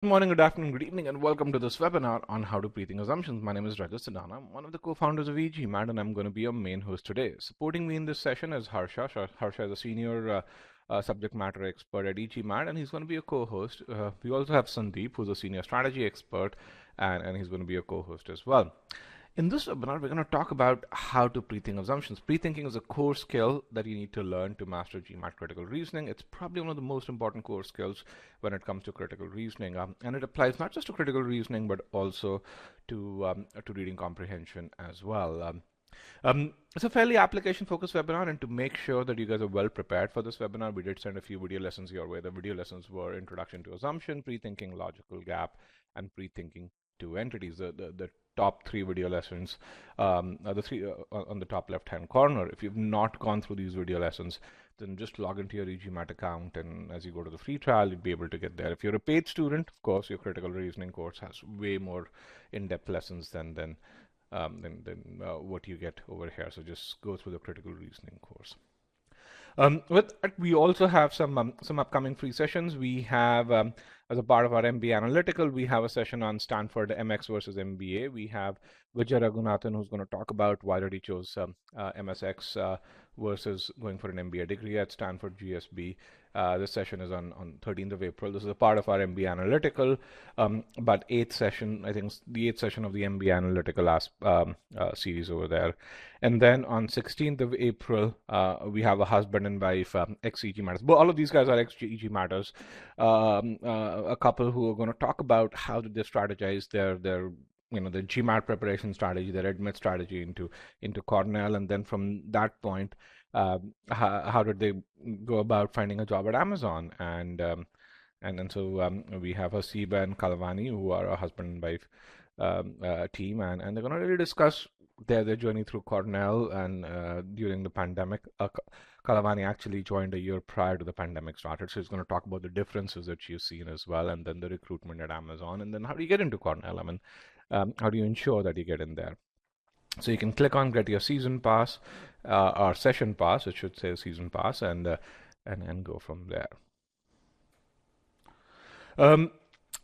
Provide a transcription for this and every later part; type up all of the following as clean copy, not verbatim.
Good morning, good afternoon, good evening, and welcome to this webinar on how to prethink assumptions. My name is Rajat Sidana. I'm one of the co-founders of e-GMAT, and I'm going to be your main host today. Supporting me in this session is Harsha. Harsha is a senior subject matter expert at e-GMAT, and he's going to be a co-host. We also have Sandeep, who's a senior strategy expert, and he's going to be a co-host as well. In this webinar, we're going to talk about how to prethink assumptions. Prethinking is a core skill that you need to learn to master GMAT critical reasoning. It's probably one of the most important core skills when it comes to critical reasoning, and it applies not just to critical reasoning but also to reading comprehension as well. It's a fairly application-focused webinar, and to make sure that you guys are well prepared for this webinar, we did send a few video lessons your way. The video lessons were Introduction to Assumption, Prethinking, Logical Gap, and Prethinking Two entities. The top three video lessons, the three on the top left-hand corner. If you've not gone through these video lessons, then just log into your e-GMAT account, and as you go to the free trial, you'll be able to get there. If you're a paid student, of course, your critical reasoning course has way more in-depth lessons than what you get over here. So just go through the critical reasoning course. We also have some upcoming free sessions. We have, as a part of our MBA Analytical, we have a session on Stanford MX versus MBA. We have Vijay Raghunathan, who's going to talk about why did he chose MSX versus going for an MBA degree at Stanford GSB. This session is on 13th of April. This is a part of our MBA Analytical, but eighth session, I think the eighth session of the MBA Analytical series over there. And then on 16th of April, we have a husband and wife, ex-e-GMATers. But all of these guys are ex-e-GMATers. A couple who are going to talk about how did they strategize their the GMAT preparation strategy, their admit strategy into Cornell, and then from that point, how did they go about finding a job at Amazon? And so we have Hasiba and Kalavani, who are a husband and wife team, and they're going to really discuss their journey through Cornell and during the pandemic. Kalavani actually joined a year prior to the pandemic started, so he's going to talk about the differences that you've seen as well, and then the recruitment at Amazon, and then how do you get into Cornell? I mean, how do you ensure that you get in there? So you can click on get your season pass or session pass, it should say season pass, and go from there.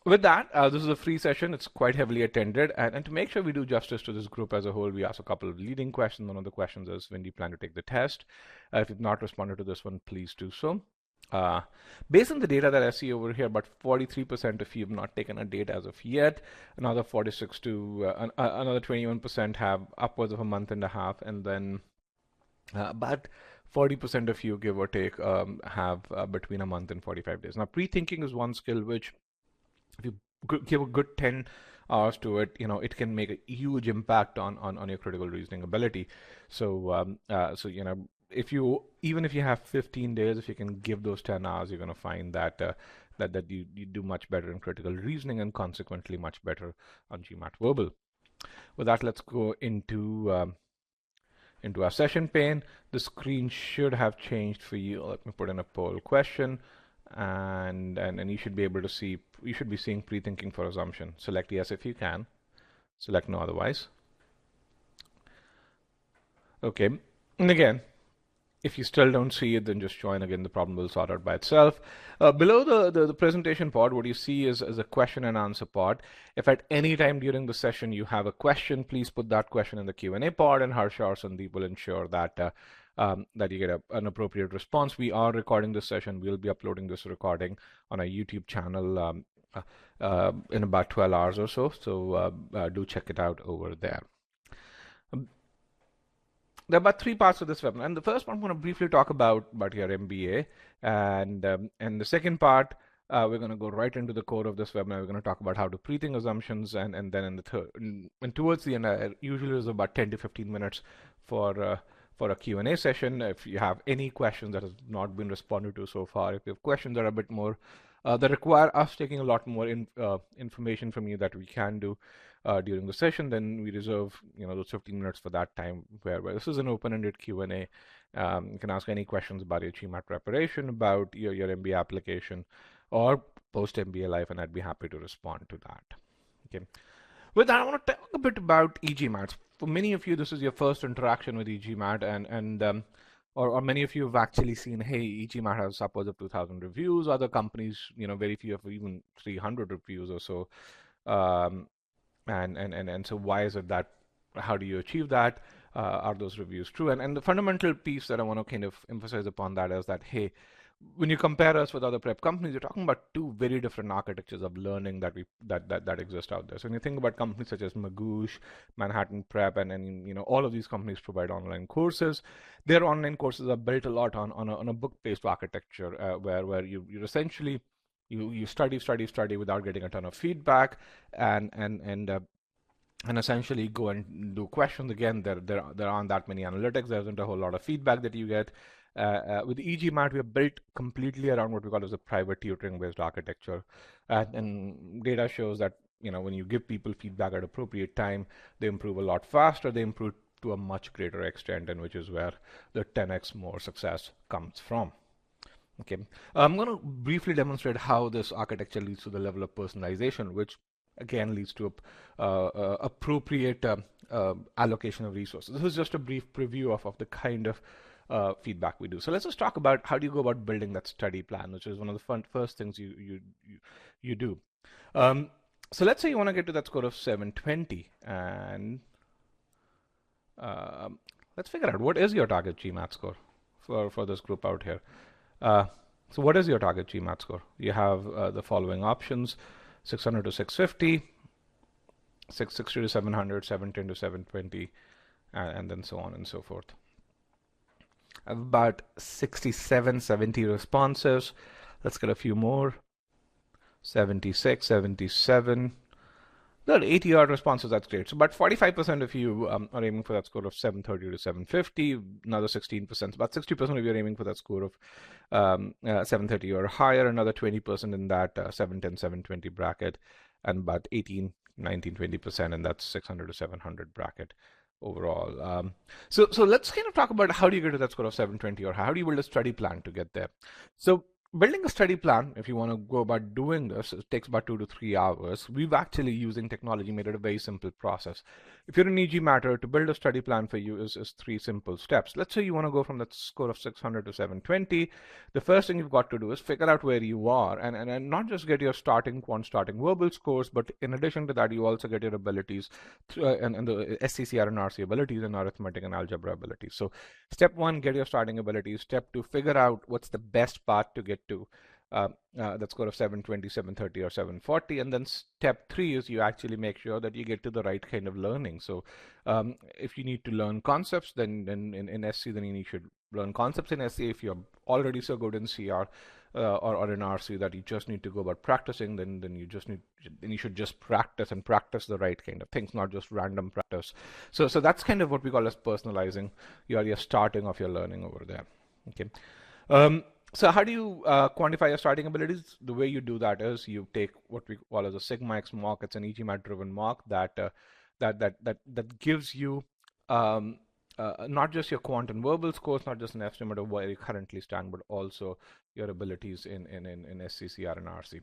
With that, this is a free session. It's quite heavily attended, and to make sure we do justice to this group as a whole, we ask a couple of leading questions. One of the questions is, when do you plan to take the test? If you've not responded to this one, please do so. Based on the data that I see over here, about 43% of you have not taken a date as of yet. Another 46 to another 21% have upwards of a month and a half, and then about 40% of you, give or take, have between a month and 45 days. Now, pre-thinking is one skill which, if you give a good 10 hours to it, it can make a huge impact on your critical reasoning ability. So, even if you have 15 days, if you can give those 10 hours, you're going to find that that you do much better in critical reasoning and consequently much better on GMAT verbal. With that, let's go into our session pane. The screen should have changed for you. Let me put in a poll question, and you should be able to see. You should be seeing pre-thinking for assumption. Select yes if you can. Select no otherwise. Okay, and again, if you still don't see it, then just join again. The problem will sort out by itself. Below the presentation pod, what you see is a question and answer pod. If at any time during the session you have a question, please put that question in the Q&A pod, and Harsha or Sandeep will ensure that that you get an appropriate response. We are recording this session. We'll be uploading this recording on our YouTube channel in about 12 hours or so. So do check it out over there. There are about three parts of this webinar, and the first one I'm going to briefly talk about your MBA, and the second part we're going to go right into the core of this webinar. We're going to talk about how to prethink assumptions, and then in the third, and towards the end, usually there's about 10 to 15 minutes for a Q&A session. If you have any questions that has not been responded to so far, if you have questions that are a bit more that require us taking a lot more information from you that we can do during the session, then we reserve those 15 minutes for that time, where this is an open-ended Q&A. You can ask any questions about your GMAT preparation, about your MBA application, or post-MBA life, and I'd be happy to respond to that. Okay. With that, I want to talk a bit about e-GMATs. For many of you, this is your first interaction with e-GMAT, and or many of you have actually seen, hey, e-GMAT has upwards of 2,000 reviews. Other companies, very few have even 300 reviews or so. Um, and so why is it that? How do you achieve that? Are those reviews true? And the fundamental piece that I want to kind of emphasize upon that is that, hey, when you compare us with other prep companies, you're talking about two very different architectures of learning that exist out there. So when you think about companies such as Magoosh, Manhattan Prep, and all of these companies provide online courses. Their online courses are built a lot on a book-based architecture, where you're essentially you study without getting a ton of feedback, and essentially go and do questions. Again, there aren't that many analytics. There isn't a whole lot of feedback that you get. With e-GMAT, we are built completely around what we call as a private tutoring based architecture, and data shows that when you give people feedback at appropriate time, they improve a lot faster. They improve to a much greater extent, and which is where the 10x more success comes from. Okay, I'm going to briefly demonstrate how this architecture leads to the level of personalization, which again leads to appropriate allocation of resources. This is just a brief preview of the kind of feedback we do. So let's just talk about how do you go about building that study plan, which is one of the first things you do. So let's say you want to get to that score of 720, and let's figure out what is your target GMAT score for this group out here. So what is your target GMAT score? You have the following options: 600 to 650, 660 to 700, 710 to 720, and then so on and so forth. About 67, 70 responses. Let's get a few more. 76, 77. There are 80 odd responses. That's great. So about 45% of you are aiming for that score of 730 to 750. Another 16%, about 60% of you are aiming for that score of 730 or higher. Another 20% in that 710, 720 bracket, and about 18, 19, 20% in that 600 to 700 bracket overall. So let's kind of talk about how do you get to that score of 720, or how do you build a study plan to get there. So building a study plan, if you want to go about doing this, it takes about 2 to 3 hours. We've actually, using technology, made it a very simple process. If you're an e-GMAT, to build a study plan for you is 3 simple steps. Let's say you want to go from that score of 600 to 720. The first thing you've got to do is figure out where you are, and not just get your starting verbal scores, but in addition to that, you also get your abilities and the SCCR and RC abilities and arithmetic and algebra abilities. So step 1, get your starting abilities. Step 2, figure out what's the best path to get to that score of 720, 730, or 740. And then step 3 is you actually make sure that you get to the right kind of learning. So if you need to learn concepts, then in SC, then you should learn concepts in SC. If you're already so good in CR or in RC that you just need to go about practicing, then you should just practice the right kind of things, not just random practice. So that's kind of what we call as personalizing your starting of your learning over there. Okay. So how do you quantify your starting abilities? The way you do that is you take what we call as a sigma x mock. It's an e-GMAT driven mock that gives you not just your quant and verbal scores, not just an estimate of where you currently stand, but also your abilities in SCCR and RC.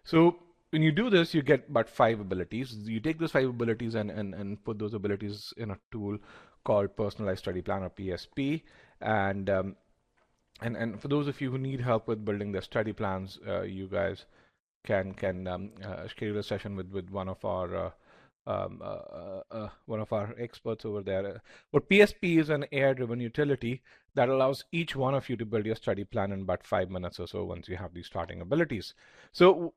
So when you do this, you get about 5 abilities. You take those 5 abilities and put those abilities in a tool called Personalized Study Plan, or PSP. And for those of you who need help with building their study plans, you guys can schedule a session with one of our experts over there. But PSP is an AI-driven utility that allows each one of you to build your study plan in about 5 minutes or so once you have these starting abilities. So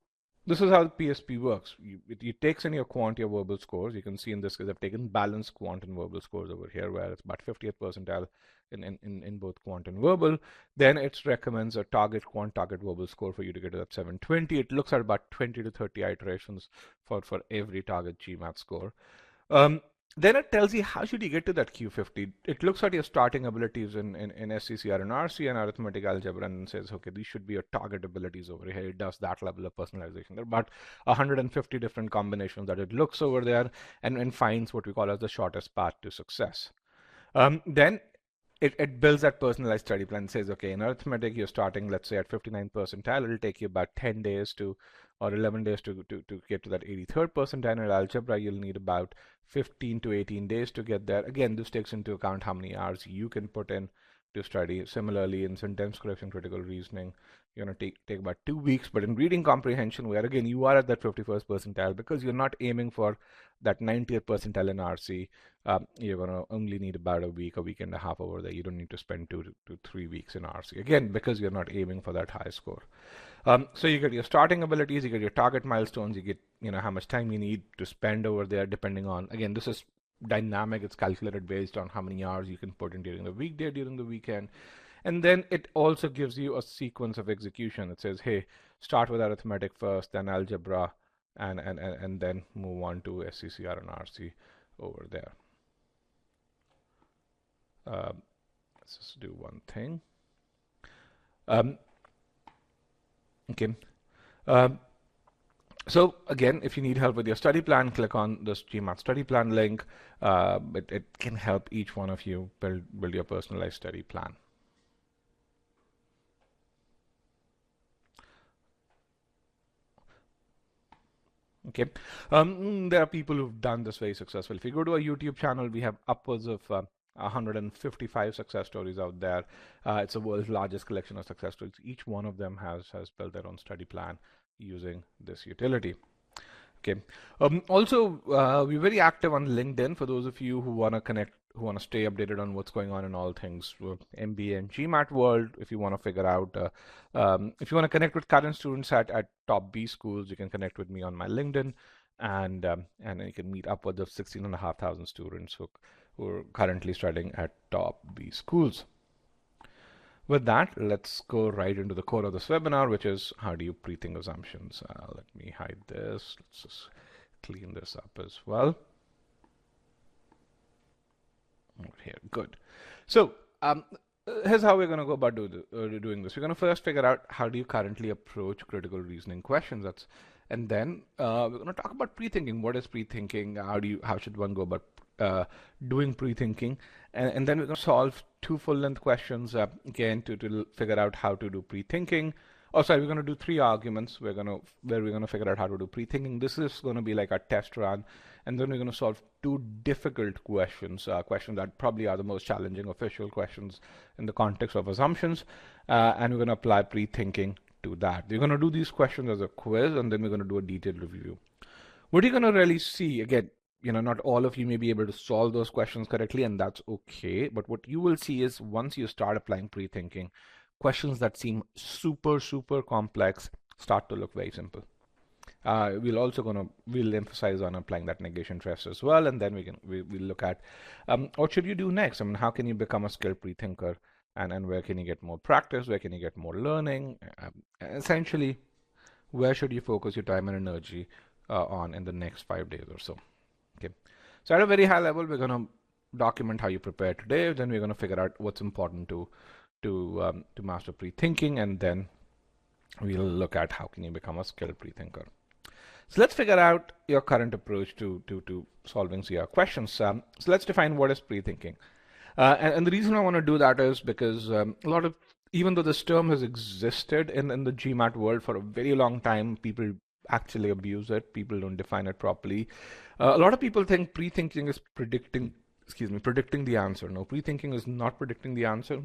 this is how the PSP works. It takes in your quant, your verbal scores. You can see in this case I've taken balanced quant and verbal scores over here, where it's about 50th percentile in both quant and verbal. Then it recommends a target quant, target verbal score for you to get to that 720. It looks at about 20 to 30 iterations for every target GMAT score. Then it tells you how should you get to that Q50. It looks at your starting abilities in SCCR and RC and arithmetic algebra and says, okay, these should be your target abilities over here. It does that level of personalization. There are about 150 different combinations that it looks over there and finds what we call as the shortest path to success. Then it builds that personalized study plan and says, okay, in arithmetic, you're starting, let's say, at 59th percentile. It'll take you about 10 days or 11 days to get to that 83rd percentile. In algebra, you'll need about 15 to 18 days to get there. Again, this takes into account how many hours you can put in to study. Similarly, in sentence correction, critical reasoning, you're going to take about 2 weeks. But in reading comprehension, where again you are at that 51st percentile, because you're not aiming for that 90th percentile in RC, you're going to only need about a week and a half over there. You don't need to spend 2 to 3 weeks in RC, again because you're not aiming for that high score. So you get your starting abilities, you get your target milestones, you get how much time you need to spend over there, depending on, again, this is dynamic. It's calculated based on how many hours you can put in during the weekday, during the weekend. And then it also gives you a sequence of execution. It says, hey, start with arithmetic first, then algebra, and then move on to SCCR and RC over there. Let's just do one thing. Okay. So again, if you need help with your study plan, click on this GMAT study plan link. It can help each one of you build your personalized study plan. Okay. There are people who've done this very successfully. If you go to our YouTube channel, we have upwards of 155 success stories out there. It's the world's largest collection of success stories. Each one of them has built their own study plan using this utility. Okay. Also, we're very active on LinkedIn for those of you who want to connect, who want to stay updated on what's going on in all things MBA and GMAT world. If you want to figure out, if you want to connect with current students at top B schools, you can connect with me on my LinkedIn, and you can meet upwards of 16,500 students who are currently studying at top B schools. With that, let's go right into the core of this webinar, which is how do you pre-think assumptions. Let me hide this. Let's just clean this up as well. Over here, good. So here's how we're going to go about doing this. We're going to first figure out how do you currently approach critical reasoning questions. And then we're going to talk about pre-thinking. What is pre-thinking? How should one go about doing pre-thinking? And then we're going to solve 2 full-length questions again to figure out how to do pre-thinking. Oh, sorry, we're going to do 3 arguments. Where we're going to figure out how to do pre-thinking. This is going to be like a test run, and then we're going to solve 2 difficult questions, questions that probably are the most challenging official questions in the context of assumptions, and we're going to apply pre-thinking to that. We're going to do these questions as a quiz, and then we're going to do a detailed review. What you're going to really see, again, not all of you may be able to solve those questions correctly, and that's okay. But what you will see is once you start applying pre-thinking, questions that seem super, super complex start to look very simple. We'll emphasize on applying that negation test as well, and then we'll look at what should you do next. I mean, how can you become a skilled pre-thinker, and where can you get more practice? Where can you get more learning? Essentially, where should you focus your time and energy on in the next 5 days or so? Okay. So at a very high level, we're going to document how you prepare today. Then we're going to figure out what's important to master pre-thinking, and then we'll look at how can you become a skilled pre-thinker. So let's figure out your current approach to solving CR questions. So let's define what is pre-thinking. And the reason I want to do that is because even though this term has existed in the GMAT world for a very long time, people actually abuse it. People don't define it properly. A lot of people think pre-thinking is predicting the answer. No, pre-thinking is not predicting the answer.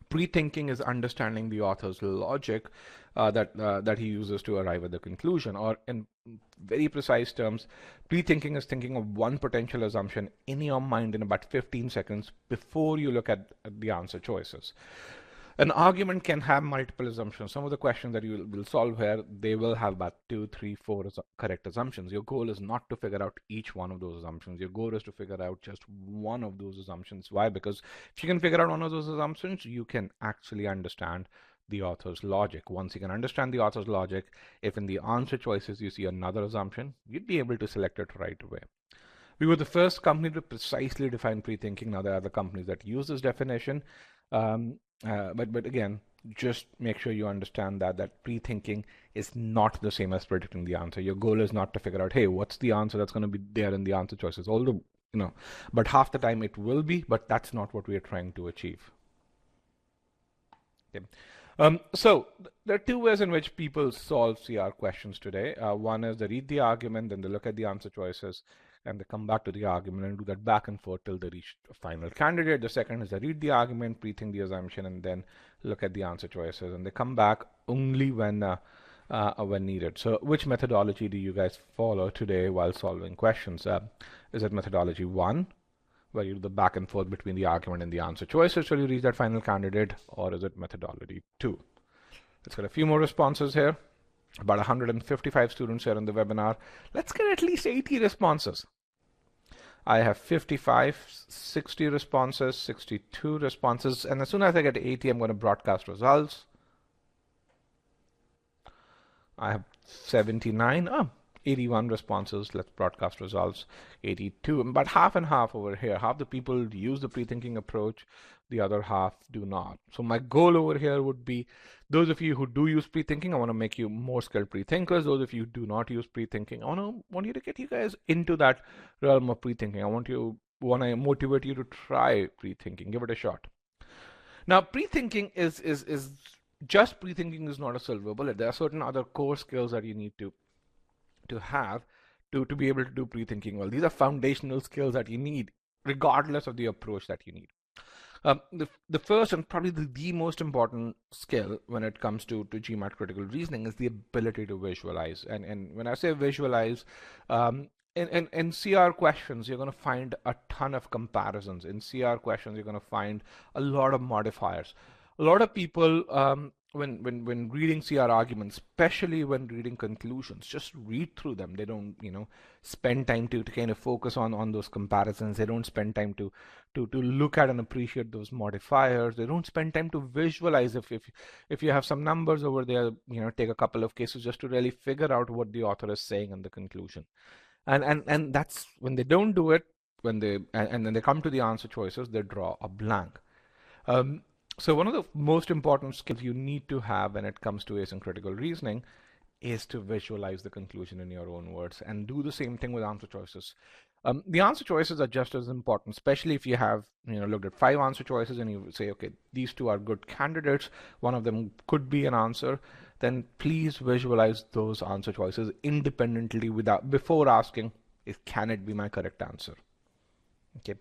Pre-thinking is understanding the author's logic that he uses to arrive at the conclusion, or in very precise terms, pre-thinking is thinking of one potential assumption in your mind in about 15 seconds before you look at the answer choices. An argument can have multiple assumptions. Some of the questions that you will solve here, they will have about 2, 3, 4 correct assumptions. Your goal is not to figure out each one of those assumptions. Your goal is to figure out just one of those assumptions. Why? Because if you can figure out one of those assumptions, you can actually understand the author's logic. Once you can understand the author's logic, if in the answer choices you see another assumption, you'd be able to select it right away. We were the first company to precisely define pre-thinking. Now there are other companies that use this definition. But again, just make sure you understand that pre-thinking is not the same as predicting the answer. Your goal is not to figure out, hey, what's the answer that's going to be there in the answer choices? Although, but half the time it will be, but that's not what we are trying to achieve. Okay. So there are 2 ways in which people solve CR questions today. One is they read the argument, then they look at the answer choices, and they come back to the argument and do that back and forth till they reach a final candidate. The second is they read the argument, pre-think the assumption, and then look at the answer choices, and they come back only when needed. So which methodology do you guys follow today while solving questions? Is it methodology 1, where you do the back and forth between the argument and the answer choices till you reach that final candidate, or is it methodology 2? Let's get a few more responses here. About 155 students here in the webinar. Let's get at least 80 responses. I have 55, 60 responses, 62 responses, and as soon as I get 80, I'm going to broadcast results. I have 79, 81 responses. Let's broadcast results. 82, about half and half over here. Half the people use the pre-thinking approach, the other half do not. So my goal over here would be, those of you who do use pre-thinking, I want to make you more skilled pre-thinkers. Those of you who do not use pre-thinking, I want you to get you guys into that realm of pre-thinking. I want to motivate you to try pre-thinking. Give it a shot. Now, pre-thinking is just pre-thinking is not a silver bullet. There are certain other core skills that you need to have to be able to do pre-thinking well. These are foundational skills that you need regardless of the approach that you need. The first and probably the most important skill when it comes to GMAT critical reasoning is the ability to visualize. And when I say visualize, in CR questions, you're going to find a ton of comparisons. In CR questions, you're going to find a lot of modifiers. A lot of people, when reading CR arguments, especially when reading conclusions, just read through them. They don't, spend time to kind of focus on those comparisons. They don't spend time to look at and appreciate those modifiers. They don't spend time to visualize. If you have some numbers over there, take a couple of cases just to really figure out what the author is saying in the conclusion. And that's when they don't do it. And then they come to the answer choices, they draw a blank. So one of the most important skills you need to have when it comes to async critical reasoning is to visualize the conclusion in your own words, and do the same thing with answer choices. The answer choices are just as important, especially if you have looked at 5 answer choices and you say, okay, these 2 are good candidates, one of them could be an answer, then please visualize those answer choices independently before asking, can it be my correct answer? Okay.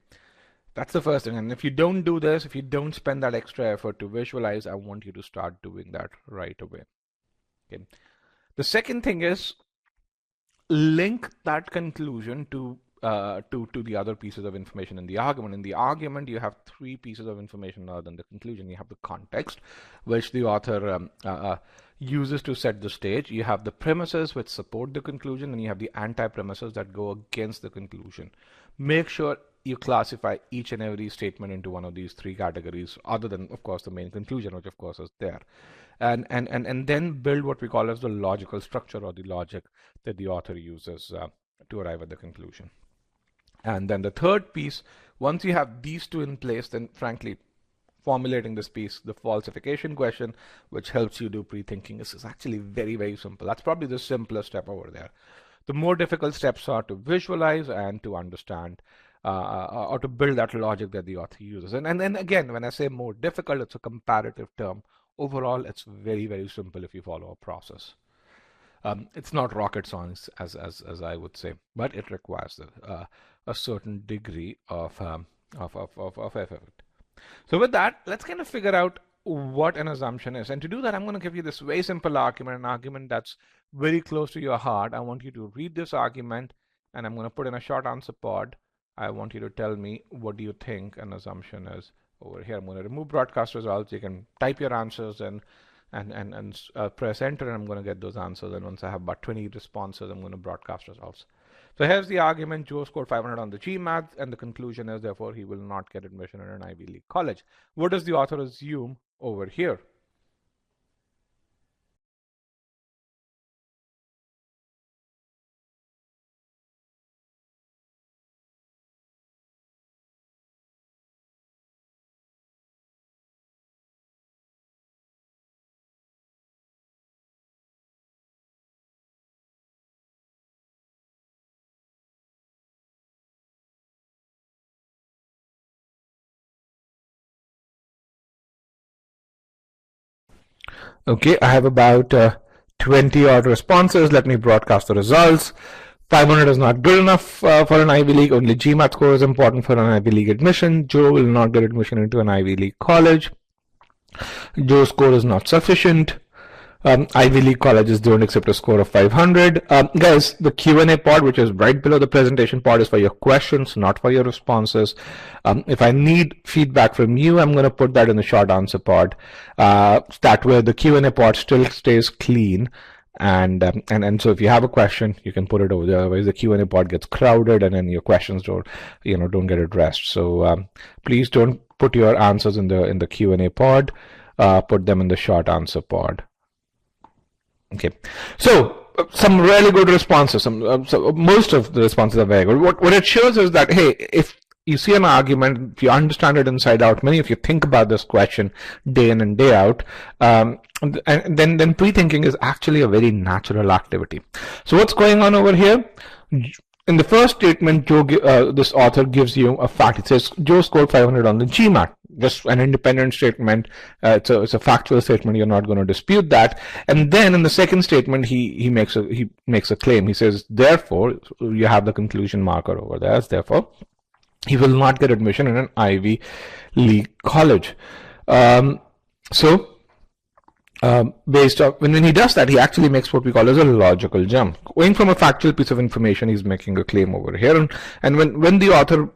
That's the first thing. And if you don't do this, if you don't spend that extra effort to visualize, I want you to start doing that right away. Okay. The second thing is link that conclusion to the other pieces of information in the argument. In the argument, you have 3 pieces of information other than the conclusion. You have the context, which the author uses to set the stage. You have the premises, which support the conclusion, and you have the anti-premises that go against the conclusion. Make sure you classify each and every statement into one of these 3 categories, other than, of course, the main conclusion, which of course is there. And then build what we call as the logical structure, or the logic that the author uses to arrive at the conclusion. And then the third piece, once you have these 2 in place, then frankly, formulating this piece, the falsification question, which helps you do pre-thinking, is actually very, very simple. That's probably the simplest step over there. The more difficult steps are to visualize and to understand or to build that logic that the author uses. And then again, when I say more difficult, it's a comparative term. Overall, it's very, very simple if you follow a process. It's not rocket science, as I would say, but it requires a certain degree of effort. So with that, let's kind of figure out what an assumption is. And to do that, I'm going to give you this very simple argument, an argument that's very close to your heart. I want you to read this argument, and I'm going to put in a short answer pod. I want you to tell me, what do you think an assumption is over here? I'm going to remove broadcast results. You can type your answers and press enter, and I'm going to get those answers. And once I have about 20 responses, I'm going to broadcast results. So here's the argument. Joe scored 500 on the GMAT, and the conclusion is, therefore, he will not get admission in an Ivy League college. What does the author assume over here? Okay, I have about 20 odd responses. Let me broadcast the results. 500 is not good enough for an Ivy League. Only GMAT score is important for an Ivy League admission. Joe will not get admission into an Ivy League college. Joe's score is not sufficient. Ivy League colleges don't accept a score of 500. Guys, the Q&A pod, which is right below the presentation pod, is for your questions, not for your responses. If I need feedback from you, I'm going to put that in the short answer pod. That way the Q&A pod still stays clean. And so if you have a question, you can put it over there. Otherwise, the Q&A pod gets crowded, and then your questions don't get addressed. So please don't put your answers in the Q&A pod. Put them in the short answer pod. Okay, so some really good responses. So most of the responses are very good. What it shows is that, hey, if you see an argument, if you understand it inside out, many of you think about this question day in and day out, and then pre-thinking is actually a very natural activity. So what's going on over here? In the first statement, this author gives you a fact. It says Joe scored 500 on the GMAT. Just an independent statement. It's a factual statement. You're not going to dispute that. And then in the second statement, he makes a claim. He says, therefore, you have the conclusion marker over there. As therefore, he will not get admission in an Ivy League college. Based on when he does that, he actually makes what we call as a logical jump. Going from a factual piece of information, he's making a claim over here. And when the author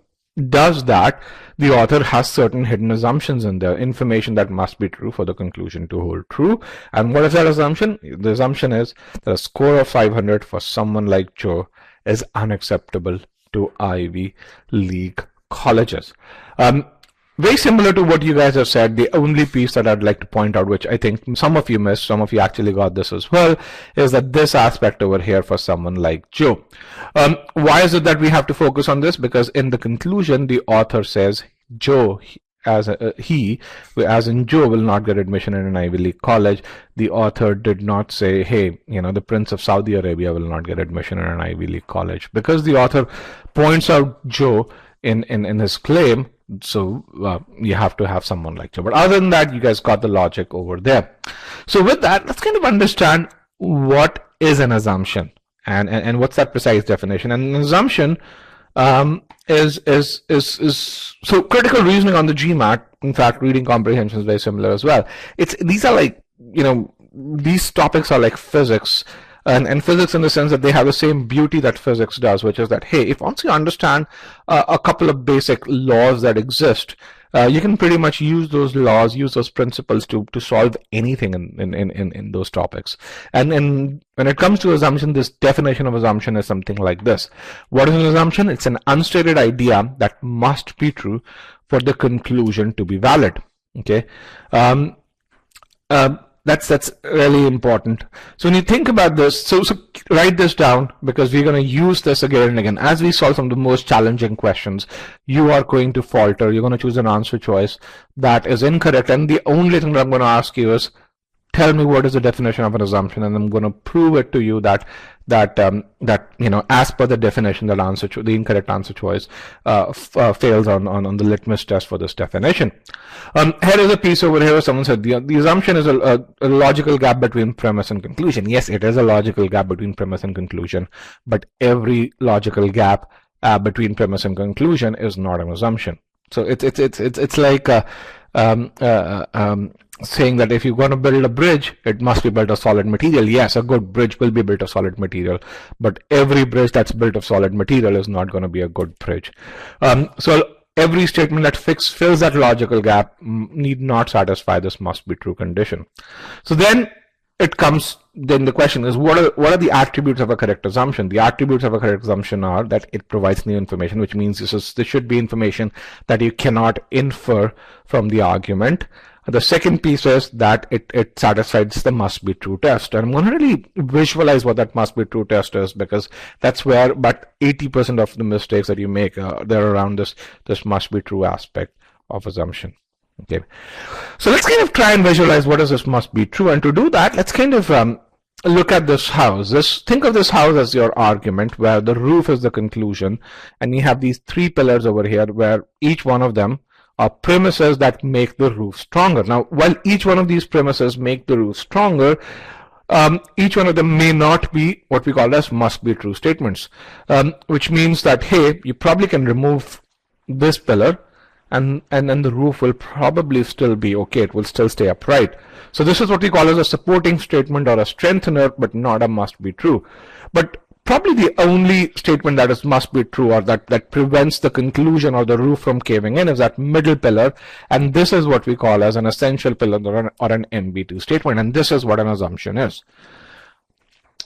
does that, the author has certain hidden assumptions in there, information that must be true for the conclusion to hold true. And what is that assumption? The assumption is that a score of 500 for someone like Joe is unacceptable to Ivy League colleges. Very similar to what you guys have said. The only piece that I'd like to point out, which I think some of you missed, some of you actually got this as well, is that this aspect over here for someone like Joe. Why is it that we have to focus on this? Because in the conclusion, the author says Joe, as in Joe, will not get admission in an Ivy League college. The author did not say, hey, the Prince of Saudi Arabia will not get admission in an Ivy League college, because the author points out Joe in his claim. So you have to have someone like Joe. But other than that, you guys got the logic over there. So with that, let's kind of understand what is an assumption and what's that precise definition. And an assumption is so critical reasoning on the GMAT. In fact, reading comprehension is very similar as well. These are like, these topics are like physics. And physics in the sense that they have the same beauty that physics does, which is that, hey, if once you understand a couple of basic laws that exist, you can pretty much use those laws, use those principles to solve anything in those topics. And when it comes to assumption, this definition of assumption is something like this. What is an assumption? It's an unstated idea that must be true for the conclusion to be valid. Okay. That's really important. So when you think about this, so write this down, because we're going to use this again and again. As we solve some of the most challenging questions, you are going to falter. You're going to choose an answer choice that is incorrect. And the only thing that I'm going to ask you is, tell me what is the definition of an assumption, and I'm going to prove it to you that as per the definition, the incorrect answer choice fails on the litmus test for this definition. Here is a piece over here. Someone said the assumption is a logical gap between premise and conclusion. Yes, it is a logical gap between premise and conclusion, but every logical gap between premise and conclusion is not an assumption. So it's like saying that if you're going to build a bridge, it must be built of solid material. Yes, a good bridge will be built of solid material, but every bridge that's built of solid material is not going to be a good bridge. So every statement that fills that logical gap need not satisfy this must be true condition. So then the question is, what are the attributes of a correct assumption? The attributes of a correct assumption are that it provides new information, which means this should be information that you cannot infer from the argument. The second piece is that it satisfies the must be true test. And I'm going to really visualize what that must be true test is, because that's where about 80% of the mistakes that you make, they're around this must be true aspect of assumption. Okay, so let's kind of try and visualize what is this must be true. And to do that, let's kind of look at this house. Think of this house as your argument, where the roof is the conclusion, and you have these three pillars over here, where each one of them are premises that make the roof stronger. Now, while each one of these premises make the roof stronger, each one of them may not be what we call as must be true statements, which means that, hey, you probably can remove this pillar and then the roof will probably still be okay. It will still stay upright. So this is what we call as a supporting statement or a strengthener, but not a must be true. But probably the only statement that is must be true, or that prevents the conclusion or the roof from caving in, is that middle pillar, and this is what we call as an essential pillar or an MB2 statement, and this is what an assumption is.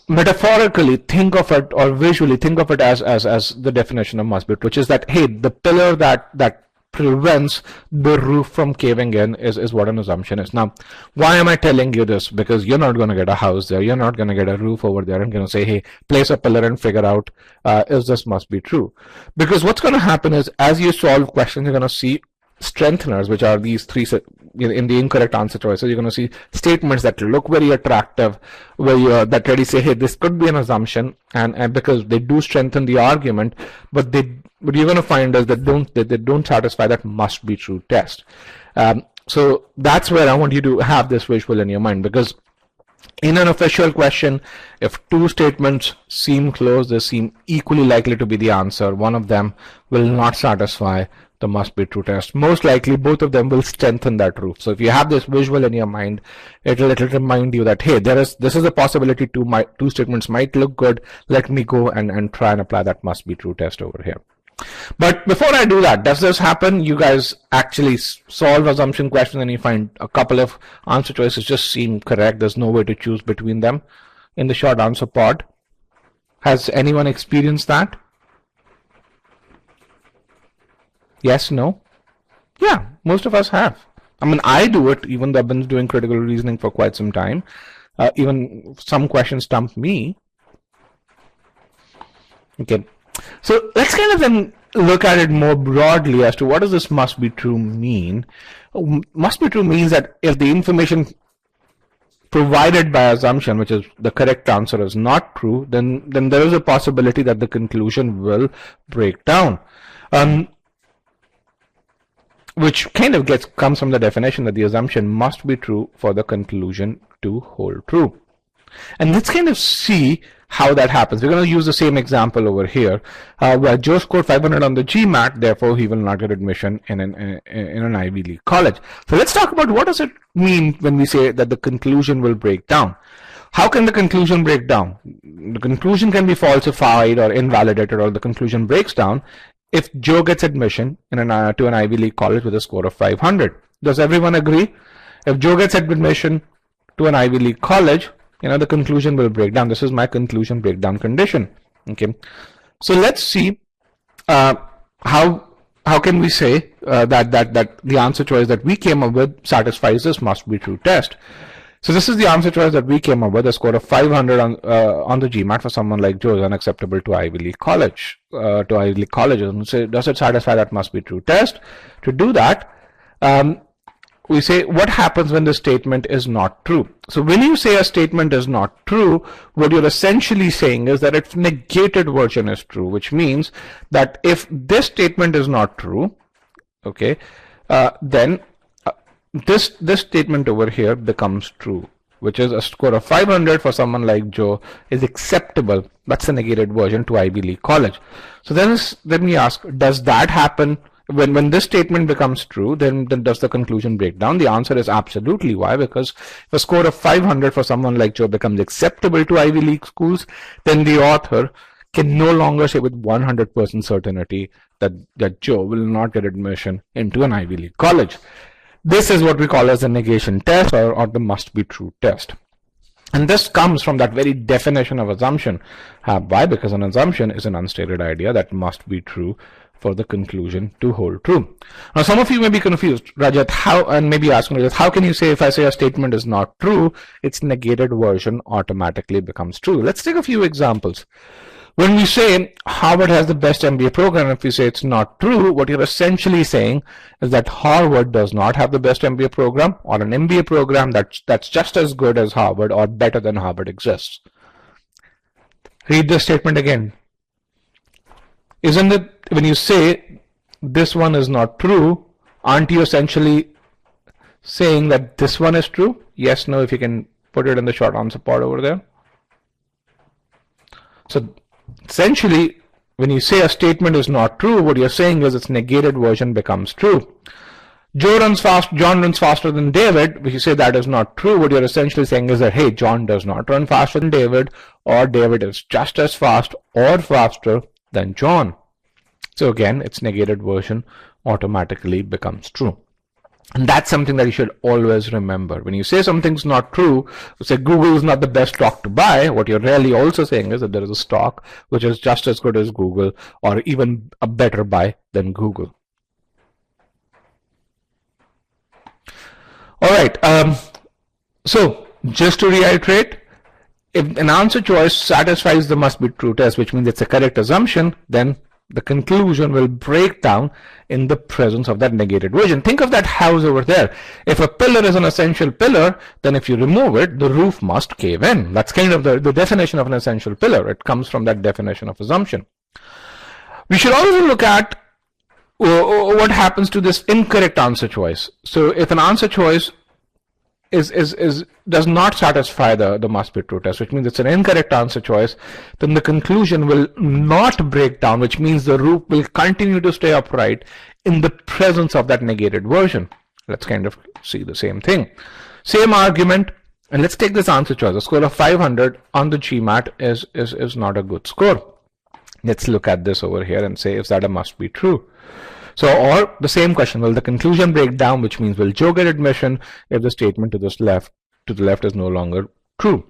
Metaphorically, think of it, or visually think of it as the definition of must be true, which is that, hey, the pillar that prevents the roof from caving in is what an assumption is. Now, why am I telling you this? Because you're not going to get a house there. You're not going to get a roof over there and going to say, hey, place a pillar and figure out if this must be true. Because what's going to happen is, as you solve questions, you're going to see strengtheners, which are these three in the incorrect answer choices. You're going to see statements that look very attractive, where that really say, hey, this could be an assumption, and because they do strengthen the argument, but you're going to find is that they don't satisfy that must be true test. So that's where I want you to have this visual in your mind, because in an official question, if two statements seem close, they seem equally likely to be the answer, one of them will not satisfy the must be true test. Most likely both of them will strengthen that roof. So if you have this visual in your mind, it'll remind you that, hey, this is a possibility. Two statements might look good. Let me go and try and apply that must be true test over here. But before I do that, does this happen? You guys actually solve assumption questions and you find a couple of answer choices just seem correct. There's no way to choose between them in the short answer pod. Has anyone experienced that? Yes, no? Yeah, most of us have. I mean, I do it, even though I've been doing critical reasoning for quite some time. Even some questions stump me. Okay, so let's kind of then look at it more broadly as to what does this must be true mean. Must be true means that if the information provided by assumption, which is the correct answer, is not true, then there is a possibility that the conclusion will break down. Which kind of comes from the definition that the assumption must be true for the conclusion to hold true. And let's kind of see how that happens. We're going to use the same example over here, where Joe scored 500 on the GMAT, therefore he will not get admission in an Ivy League college. So let's talk about what does it mean when we say that the conclusion will break down. How can the conclusion break down? The conclusion can be falsified or invalidated, or the conclusion breaks down if Joe gets admission to an Ivy League college with a score of 500. Does everyone agree? If Joe gets admission to an Ivy League college, the conclusion will break down. This is my conclusion breakdown condition. Okay, so let's see how can we say that the answer choice that we came up with satisfies this must be true test. So this is the answer choice that we came up with. A score of 500 on the GMAT for someone like Joe is unacceptable to Ivy League college, to Ivy League colleges. And so does it satisfy that must be true test? To do that, we say what happens when the statement is not true. So when you say a statement is not true, what you're essentially saying is that its negated version is true, which means that if this statement is not true, okay, then this statement over here becomes true, which is a score of 500 for someone like Joe is acceptable. That's the negated version to Ivy League college. So then let me ask, does that happen when this statement becomes true? Then does the conclusion break down? The answer is absolutely. Why? Because if a score of 500 for someone like Joe becomes acceptable to Ivy League schools, then the author can no longer say with 100% certainty that Joe will not get admission into an Ivy League college. This is what we call as the negation test, or the must be true test. And this comes from that very definition of assumption. Why? Because an assumption is an unstated idea that must be true for the conclusion to hold true. Now, some of you may be confused, Rajat, and maybe asking Rajat, how can you say if I say a statement is not true, its negated version automatically becomes true? Let's take a few examples. When we say Harvard has the best MBA program, if we say it's not true, what you're essentially saying is that Harvard does not have the best MBA program, or an MBA program that's just as good as Harvard or better than Harvard exists. Read the statement again. Isn't it, when you say this one is not true, aren't you essentially saying that this one is true? Yes, no, if you can Put it in the short answer part over there. So essentially, when you say a statement is not true, what you're saying is its negated version becomes true. John runs faster than David. If you say that is not true, what you're essentially saying is that, hey, John does not run faster than David, or David is just as fast or faster than John. So again, its negated version automatically becomes true. And that's something that you should always remember. When you say something's not true, say Google is not the best stock to buy, what you're really also saying is that there is a stock which is just as good as Google, or even a better buy than Google. All right. So just to reiterate, if an answer choice satisfies the must be true test, which means it's a correct assumption, then the conclusion will break down in the presence of that negated version. Think of that house over there. If a pillar is an essential pillar, then if you remove it, the roof must cave in. That's kind of the definition of an essential pillar. It comes from that definition of assumption. We should also look at what happens to this incorrect answer choice. So if an answer choice does not satisfy the must be true test, which means it's an incorrect answer choice, then the conclusion will not break down, which means the roof will continue to stay upright in the presence of that negated version. Let's kind of see the same thing. Same argument, and let's take this answer choice. A score of 500 on the GMAT is not a good score. Let's look at this over here and say, is that a must be true? So, or the same question, will the conclusion break down, which means will Joe get admission if the statement to the left is no longer true?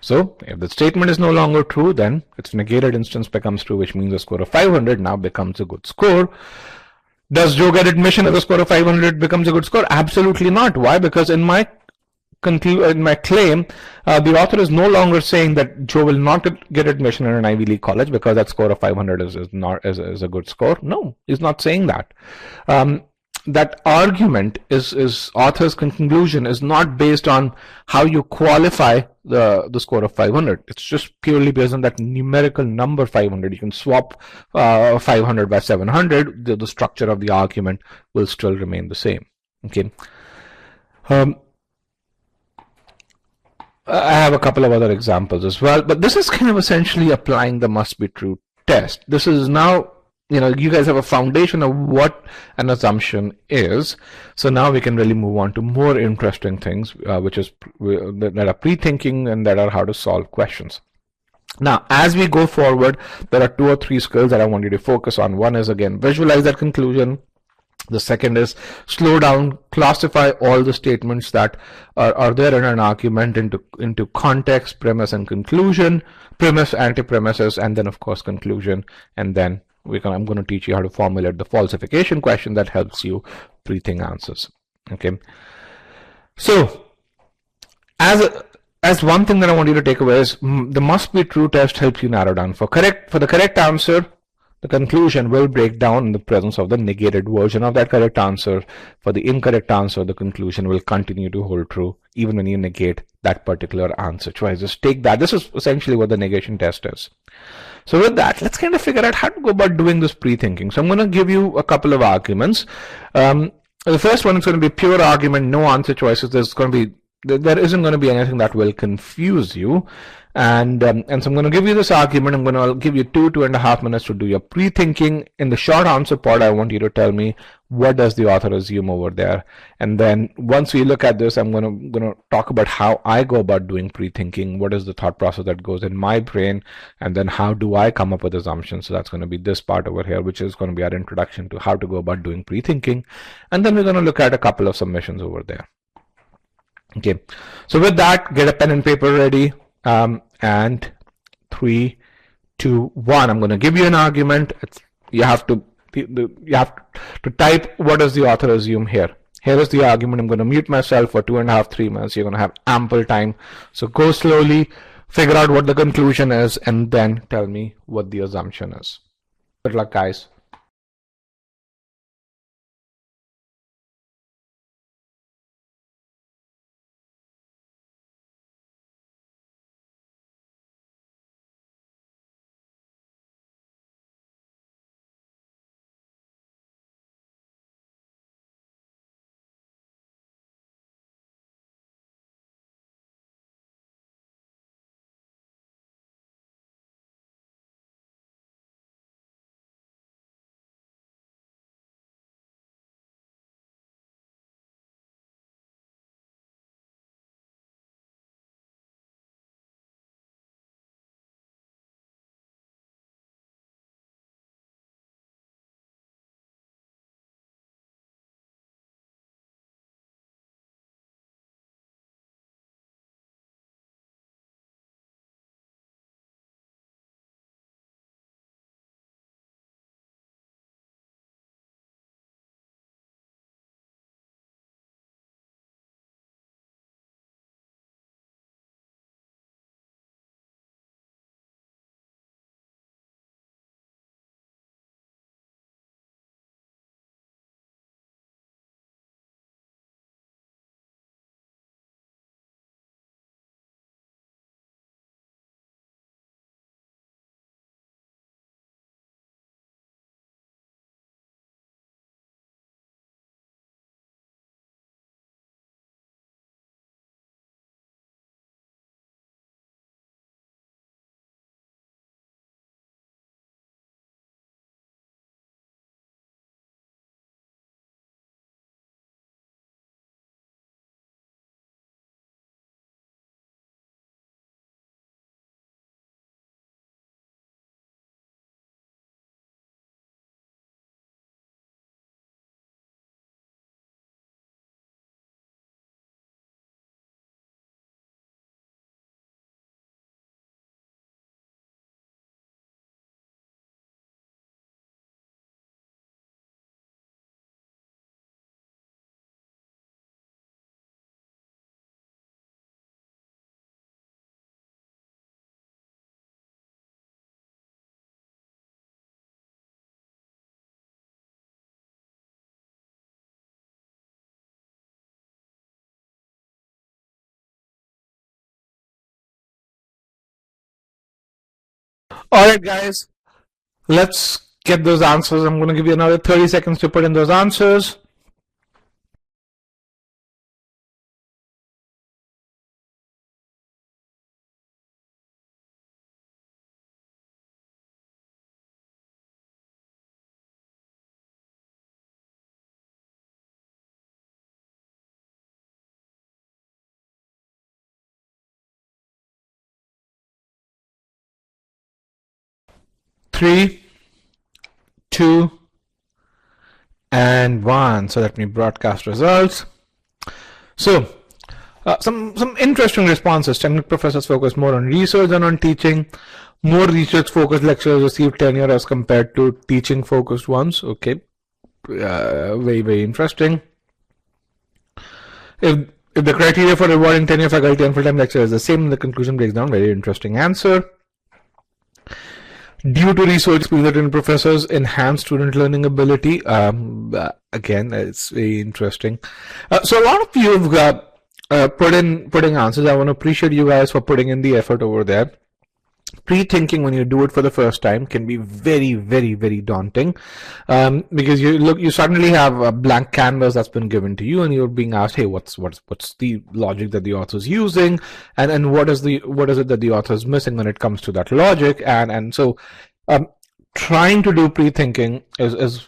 So if the statement is no longer true, then its negated instance becomes true, which means a score of 500 now becomes a good score. Does Joe get admission if the score of 500 becomes a good score? Absolutely not. Why? Because in my claim, the author is no longer saying that Joe will not get admission in an Ivy League college because that score of 500 is a good score. No, he's not saying that. That argument is author's conclusion is not based on how you qualify the score of 500. It's just purely based on that numerical number 500. You can swap 500 by 700. The structure of the argument will still remain the same. Okay. I have a couple of other examples as well, but this is kind of essentially applying the must be true test. This is now, you guys have a foundation of what an assumption is. So now we can really move on to more interesting things, which is that are pre-thinking and that are how to solve questions. Now, as we go forward, there are 2 or 3 skills that I want you to focus on. One is, again, visualize that conclusion. The second is slow down, classify all the statements that are there in an argument into context, premise, and conclusion, premise, anti-premises, and then of course conclusion. And then I'm going to teach you how to formulate the falsification question that helps you pre-think answers. Okay. So as one thing that I want you to take away is the must be true test helps you narrow down for the correct answer. The conclusion will break down in the presence of the negated version of that correct answer. For the incorrect answer, the conclusion will continue to hold true even when you negate that particular answer choice. Just take that. This is essentially what the negation test is. So with that, let's kind of figure out how to go about doing this pre-thinking. So I'm going to give you a couple of arguments. The first one is going to be pure argument, no answer choices. There isn't going to be anything that will confuse you. And so I'm going to give you this argument. I'm going to give you 2.5 minutes to do your pre-thinking. In the short answer part, I want you to tell me what does the author assume over there. And then once we look at this, I'm going to talk about how I go about doing pre-thinking. What is the thought process that goes in my brain? And then how do I come up with assumptions? So that's going to be this part over here, which is going to be our introduction to how to go about doing pre-thinking. And then we're going to look at a couple of submissions over there. Okay. So with that, get a pen and paper ready. And 3, 2, 1. I'm going to give you an argument. You have to type what does the author assume here. Here is the argument. I'm going to mute myself for 2.5, 3 minutes. You're going to have ample time. So go slowly, figure out what the conclusion is, and then tell me what the assumption is. Good luck, guys. All right, guys, let's get those answers. I'm going to give you another 30 seconds to put in those answers. Three, two, and one. So let me broadcast results. So some interesting responses. Technical professors focus more on research than on teaching. More research-focused lecturers receive tenure as compared to teaching-focused ones. Okay, very interesting. If the criteria for rewarding tenure faculty and full-time lecturers is the same, the conclusion breaks down. Very interesting answer. Due to research, experience professors enhance student learning ability. Again, it's very interesting. So a lot of you have putting answers. I want to appreciate you guys for putting in the effort over there. Pre-thinking, when you do it for the first time, can be very daunting, because you suddenly have a blank canvas that's been given to you, and you're being asked, hey, what's the logic that the author's using, and what is it that the author's missing when it comes to that logic, and so trying to do pre-thinking is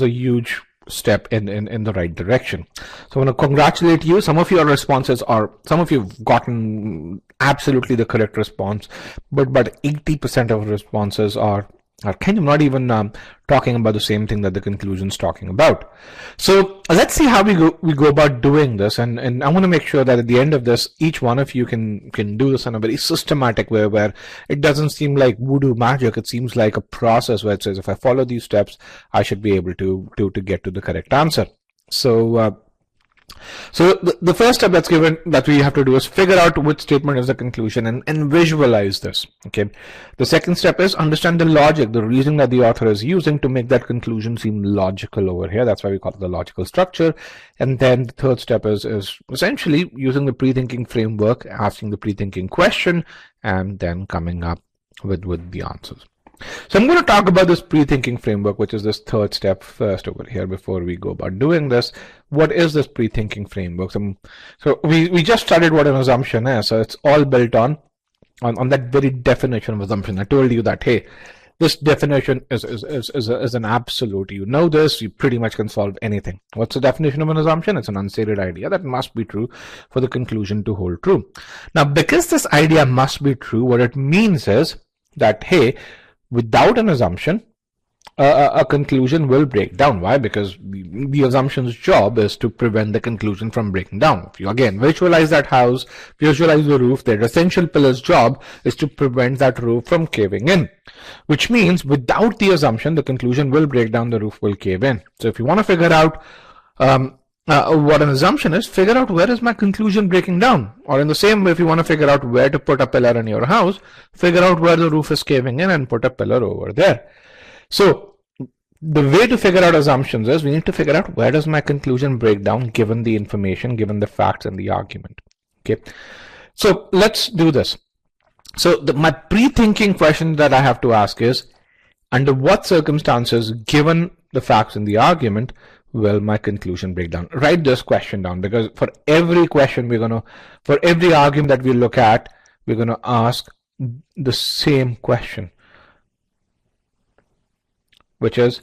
a huge step in the right direction. So I want to congratulate you. Some of your responses some of you've gotten absolutely the correct response, but 80% of responses are kind of not even talking about the same thing that the conclusion's talking about. So let's see how we go about doing this, and I want to make sure that at the end of this, each one of you can do this in a very systematic way, where it doesn't seem like voodoo magic. It seems like a process where it says, if I follow these steps, I should be able to get to the correct answer. So the first step that we have to do is figure out which statement is the conclusion and visualize this. Okay. The second step is understand the logic, the reasoning that the author is using to make that conclusion seem logical over here. That's why we call it the logical structure. And then the third step is essentially using the pre-thinking framework, asking the pre-thinking question, and then coming up with the answers. So I'm going to talk about this pre-thinking framework, which is this third step first over here before we go about doing this. What is this pre-thinking framework? So we just studied what an assumption is. So it's all built on that very definition of assumption. I told you that, hey, this definition is an absolute. You know this, you pretty much can solve anything. What's the definition of an assumption? It's an unstated idea that must be true for the conclusion to hold true. Now, because this idea must be true, what it means is that, hey, without an assumption, a conclusion will break down. Why? Because the assumption's job is to prevent the conclusion from breaking down. If you again visualize that house, visualize the roof, their essential pillar's job is to prevent that roof from caving in, which means without the assumption, the conclusion will break down, the roof will cave in. So if you want to figure out what an assumption is, figure out where is my conclusion breaking down. Or in the same way, if you want to figure out where to put a pillar in your house, figure out where the roof is caving in and put a pillar over there. So the way to figure out assumptions is we need to figure out where does my conclusion break down given the information, given the facts and the argument. Okay, so let's do this. So my pre-thinking question that I have to ask is, under what circumstances, given the facts and the argument, will my conclusion break down? Write this question down, because for every question for every argument that we look at, we're going to ask the same question, which is,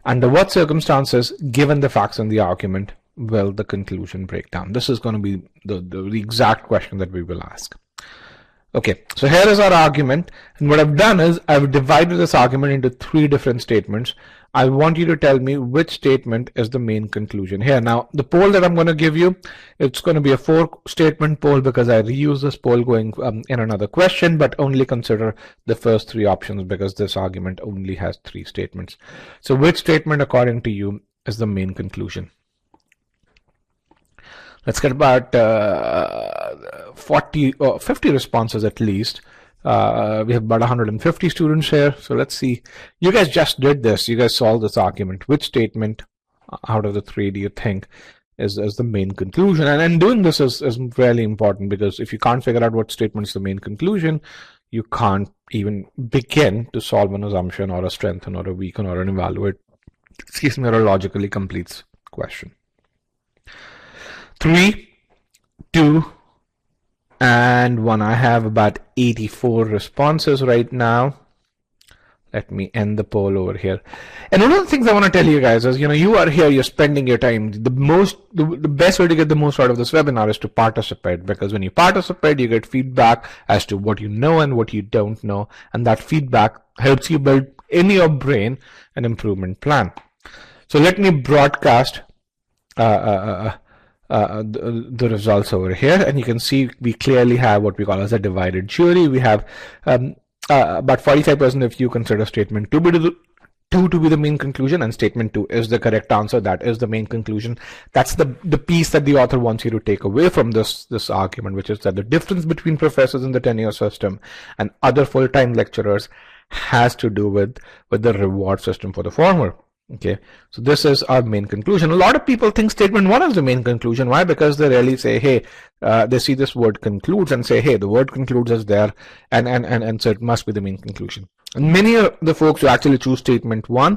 under what circumstances, given the facts and the argument, will the conclusion break down? This is going to be the exact question that we will ask. Okay, so here is our argument, and what I've done is I've divided this argument into 3 different statements. I want you to tell me which statement is the main conclusion here. Now, the poll that I'm going to give you, it's going to be a 4-statement poll, because I reuse this poll going in another question, but only consider the first 3 options because this argument only has 3 statements. So which statement, according to you, is the main conclusion? Let's get about 40 or 50 responses at least. We have about 150 students here. So let's see. You guys just did this. You guys solved this argument. Which statement out of the 3 do you think is the main conclusion? And doing this is really important, because if you can't figure out what statement is the main conclusion, you can't even begin to solve an assumption or a strengthen or a weaken or an evaluate, excuse me, or a logically complete question. 3, 2, and 1. I have about 84 responses right now. Let me end the poll over here. And one of the things I want to tell you guys is, you are here, you're spending your time. The best way to get the most out of this webinar is to participate, because when you participate, you get feedback as to what you know and what you don't know. And that feedback helps you build in your brain an improvement plan. So let me broadcast the results over here, and you can see we clearly have what we call as a divided jury. We have about 45% of you consider statement 2 to be the main conclusion, and statement 2 is the correct answer. That is the main conclusion. That's the piece that the author wants you to take away from this argument, which is that the difference between professors in the tenure system and other full-time lecturers has to do with the reward system for the former. Okay, so this is our main conclusion. A lot of people think statement 1 is the main conclusion. Why? Because they really say, hey, they see this word concludes and say, hey, the word concludes is there, and so it must be the main conclusion. And many of the folks who actually choose statement 1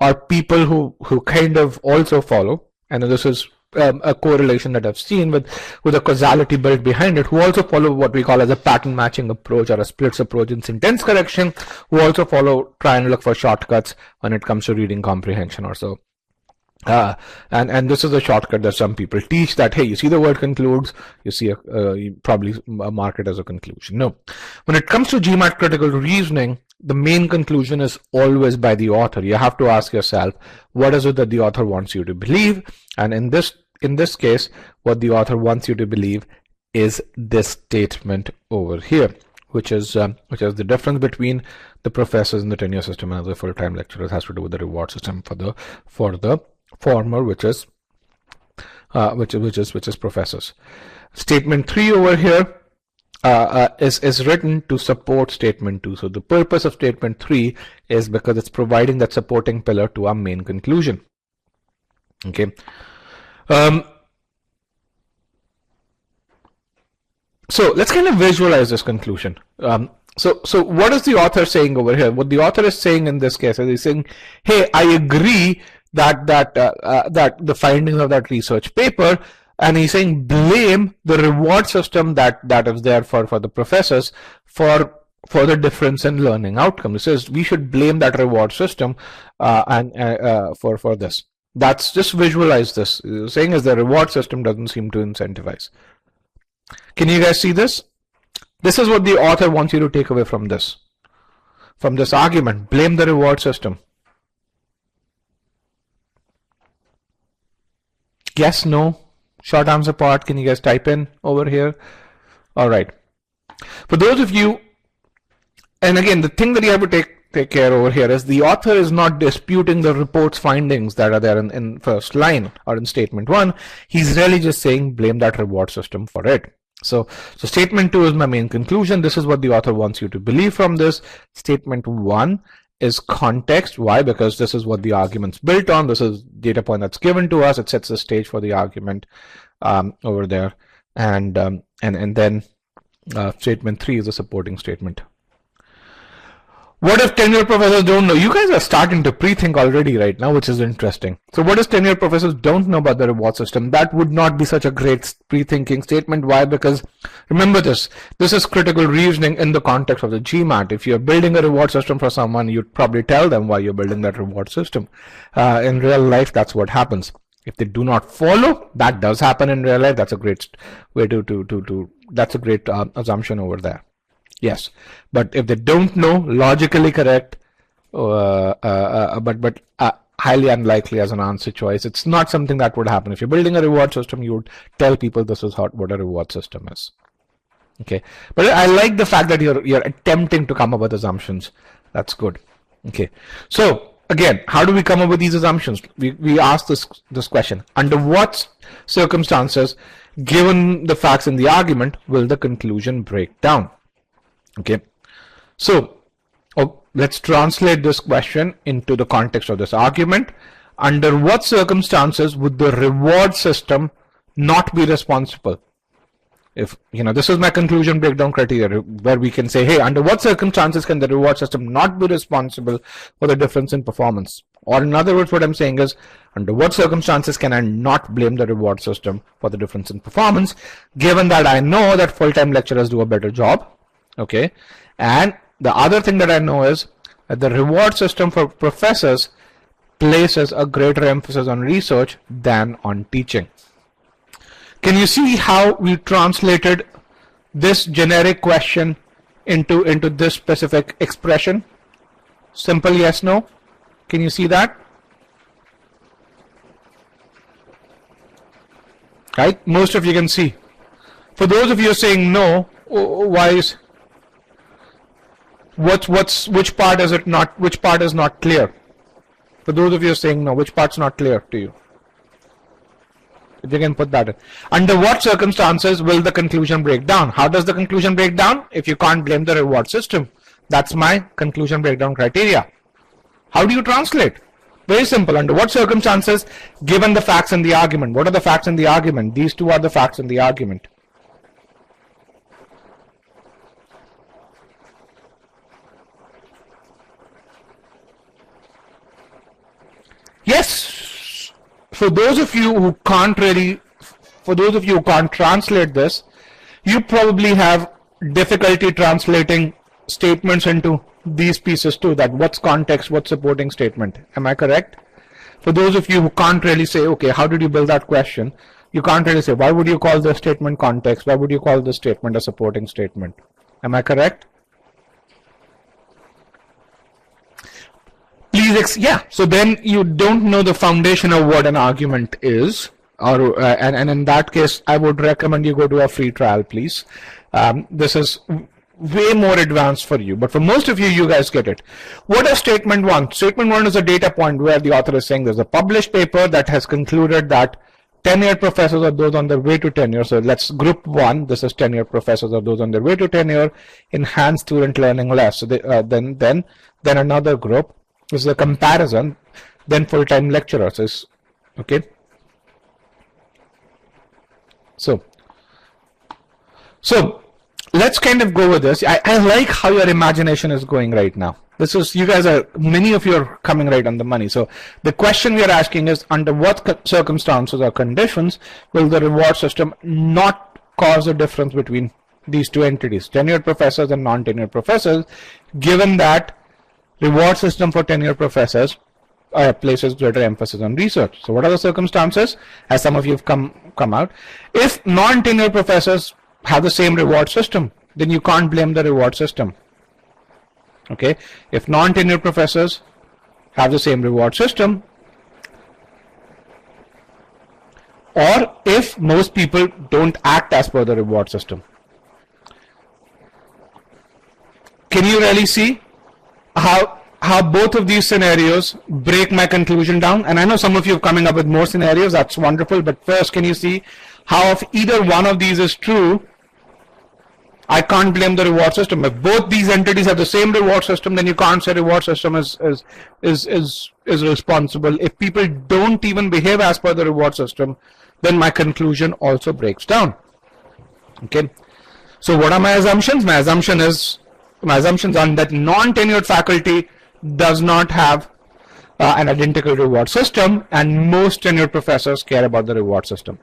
are people who kind of also follow, and this is a correlation that I've seen with a causality built behind it, who also follow what we call as a pattern matching approach or a splits approach in sentence correction, who also try and look for shortcuts when it comes to reading comprehension or so. And this is a shortcut that some people teach, that hey, you see the word concludes, you see you probably mark it as a conclusion. No, when it comes to GMAT critical reasoning, the main conclusion is always by the author. You have to ask yourself, what is it that the author wants you to believe? And in this case, what the author wants you to believe is this statement over here, which is the difference between the professors in the tenure system and the full-time lecturers has to do with the reward system for the former, which is professors. Statement 3 over here is written to support statement 2. So the purpose of statement 3 is because it's providing that supporting pillar to our main conclusion. Okay. So let's kind of visualize this conclusion. So what is the author saying over here? What the author is saying in this case is he's saying, hey, I agree that the findings of that research paper, and he's saying blame the reward system that is there for the professors for the difference in learning outcomes. He says we should blame that reward system for this. That's just visualize this. He's saying is the reward system doesn't seem to incentivize. Can you guys see this? This is what the author wants you to take away from this argument. Blame the reward system. Yes, no, short answer part. Can you guys type in over here? All right. For those of you, and again, the thing that you have to take care over here is the author is not disputing the report's findings that are there in first line or in statement 1. He's really just saying blame that reward system for it. So statement 2 is my main conclusion. This is what the author wants you to believe from this. Statement 1 is context. Why? Because this is what the argument's built on. This is data point that's given to us. It sets the stage for the argument over there. And then statement 3 is a supporting statement. What if tenure professors don't know? You guys are starting to pre-think already right now, which is interesting. So what if tenure professors don't know about the reward system? That would not be such a great pre-thinking statement. Why? Because remember this is critical reasoning in the context of the GMAT. If you're building a reward system for someone, you'd probably tell them why you're building that reward system. In real life, that's what happens. If they do not follow, that does happen in real life. That's a great way that's a great assumption over there. Yes, but if they don't know, logically correct, but highly unlikely as an answer choice. It's not something that would happen. If you're building a reward system, you would tell people this is what a reward system is. Okay, but I like the fact that you're attempting to come up with assumptions. That's good. Okay, so again, how do we come up with these assumptions? We ask this question: under what circumstances, given the facts in the argument, will the conclusion break down? Okay, so let's translate this question into the context of this argument. Under what circumstances would the reward system not be responsible? If, this is my conclusion breakdown criteria, where we can say, hey, under what circumstances can the reward system not be responsible for the difference in performance? Or in other words, what I'm saying is, under what circumstances can I not blame the reward system for the difference in performance, given that I know that full-time lecturers do a better job, okay? And the other thing that I know is that the reward system for professors places a greater emphasis on research than on teaching. Can you see how we translated this generic question into this specific expression? Simple yes, no. Can you see that? Right? Most of you can see. For those of you saying no, why is which part is it not? Which part is not clear? For those of you saying no, which part's not clear to you? If you can put that in. Under what circumstances will the conclusion break down? How does the conclusion break down? If you can't blame the reward system. That's my conclusion breakdown criteria. How do you translate? Very simple. Under what circumstances, given the facts in the argument? What are the facts in the argument? These two are the facts in the argument. Yes. For those of you who can't translate this, you probably have difficulty translating statements into these pieces too, that what's context, what's supporting statement. Am I correct? For those of you who can't really say, okay, how did you build that question? You can't really say, why would you call this statement context? Why would you call this statement a supporting statement? Am I correct? Please, yeah. So then you don't know the foundation of what an argument is, or and in that case, I would recommend you go to a free trial, please. This is way more advanced for you, but for most of you, you guys get it. What is statement one? Statement one is a data point where the author is saying there's a published paper that has concluded that tenured professors are those on their way to tenure. So let's group one. This is tenured professors are those on their way to tenure. Enhance student learning less. So then another group. This is a comparison. Then full-time lecturers is okay. So let's kind of go with this. I like how your imagination is going right now. This is, you guys are, many of you are coming right on the money. So the question we are asking is, under what circumstances or conditions will the reward system not cause a difference between these two entities, tenured professors and non-tenured professors, given that reward system for tenured professors places greater emphasis on research. So what are the circumstances? As some of you have come out, if non-tenured professors have the same reward system, then you can't blame the reward system. Okay, if non-tenured professors have the same reward system, or if most people don't act as per the reward system. Can you really see how both of these scenarios break my conclusion down? And I know some of you are coming up with more scenarios. That's wonderful. But first, can you see how if either one of these is true, I can't blame the reward system. If both these entities have the same reward system, then you can't say reward system is responsible. If people don't even behave as per the reward system, then my conclusion also breaks down. Okay. So what are my assumptions? My assumptions are that non-tenured faculty does not have an identical reward system, and most tenured professors care about the reward system.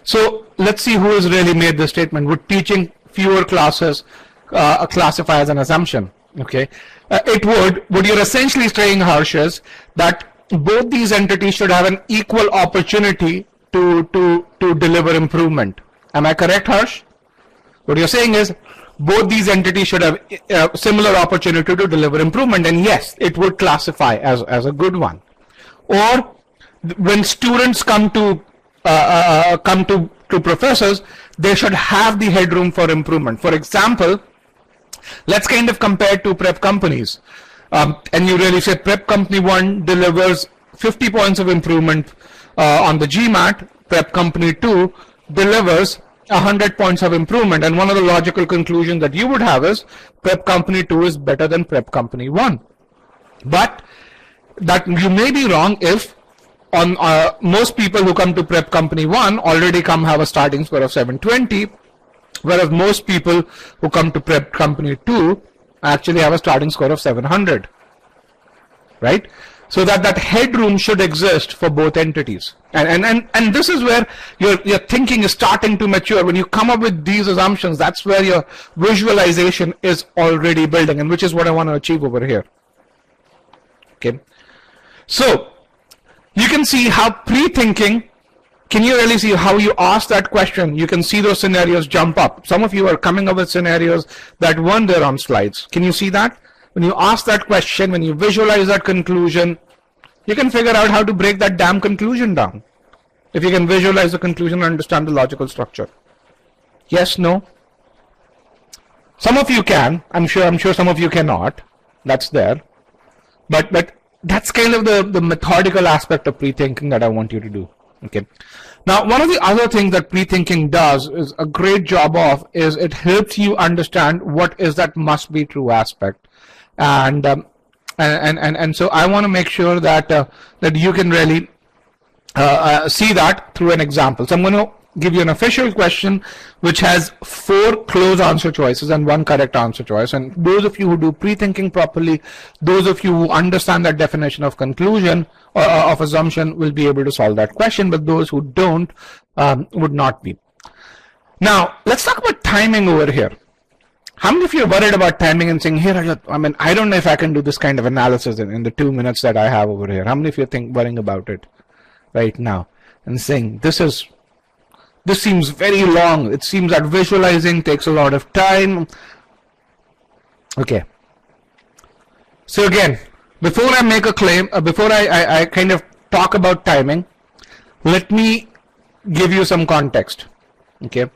So let's see who has really made this statement. Would teaching fewer classes classify as an assumption? Okay, it would. What you're essentially saying, Harsh, is that both these entities should have an equal opportunity to deliver improvement. Am I correct, Harsh? What you're saying is both these entities should have a similar opportunity to deliver improvement, and yes, it would classify as a good one. Or when students come to professors, they should have the headroom for improvement. For example, let's kind of compare two prep companies, and you really say prep company 1 delivers 50 points of improvement on the GMAT, prep company 2 delivers 100 points of improvement, and one of the logical conclusions that you would have is prep company 2 is better than prep company 1. But that you may be wrong if on most people who come to prep company 1 already have a starting score of 720, Whereas most people who come to Prep Company 2 actually have a starting score of 700, right? So that headroom should exist for both entities. And this is where your thinking is starting to mature. When you come up with these assumptions, that's where your visualization is already building, and which is what I want to achieve over here. Okay. So you can see how pre-thinking, can you really see how you ask that question? You can see those scenarios jump up. Some of you are coming up with scenarios that weren't there on slides. Can you see that? When you ask that question, when you visualize that conclusion, you can figure out how to break that damn conclusion down. If you can visualize the conclusion and understand the logical structure. Yes, no? Some of you can. I'm sure some of you cannot. That's there. But that's kind of the methodical aspect of pre-thinking that I want you to do. Okay. Now, one of the other things that pre-thinking does is a great job of is it helps you understand what is that must be true aspect. And so I want to make sure that that you can really see that through an example. So I'm going to give you an official question which has 4 close answer choices and 1 correct answer choice. And those of you who do pre-thinking properly, those of you who understand that definition of conclusion or of assumption will be able to solve that question, but those who don't would not be. Now, let's talk about timing over here. How many of you are worried about timing and saying, here, I mean, I don't know if I can do this kind of analysis in the 2 minutes that I have over here. How many of you are worrying about it right now and saying, this seems very long. It seems that visualizing takes a lot of time. Okay. So again, before I make a claim, before I kind of talk about timing, let me give you some context. Okay.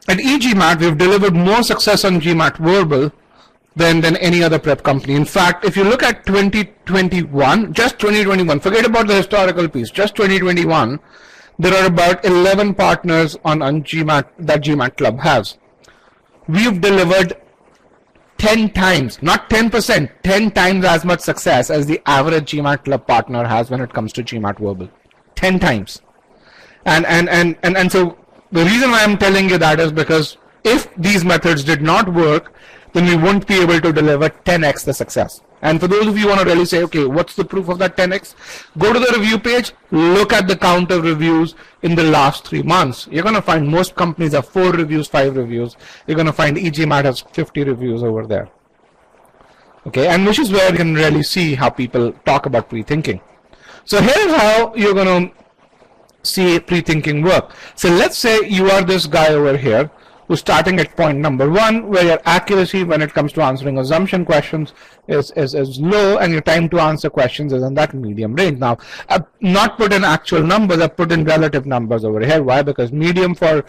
At e-GMAT, we've delivered more success on GMAT verbal than any other prep company. In fact, if you look at 2021, just 2021, forget about the historical piece, just 2021, there are about 11 partners on GMAT that GMAT Club has. We've delivered 10 times, not 10%, 10 times as much success as the average GMAT Club partner has when it comes to GMAT verbal. 10 times. And so the reason why I'm telling you that is because if these methods did not work, then we won't be able to deliver 10x the success. And for those of you who want to really say, okay, what's the proof of that 10x? Go to the review page, look at the count of reviews in the last 3 months. You're going to find most companies have 4 reviews, 5 reviews. You're going to find e-GMAT has 50 reviews over there. Okay, and which is where you can really see how people talk about pre-thinking. So here's how you're going to see pre-thinking work. So let's say you are this guy over here who's starting at point number 1, where your accuracy when it comes to answering assumption questions is low, and your time to answer questions is in that medium range. Now, I've not put in actual numbers, I've put in relative numbers over here. Why? Because medium for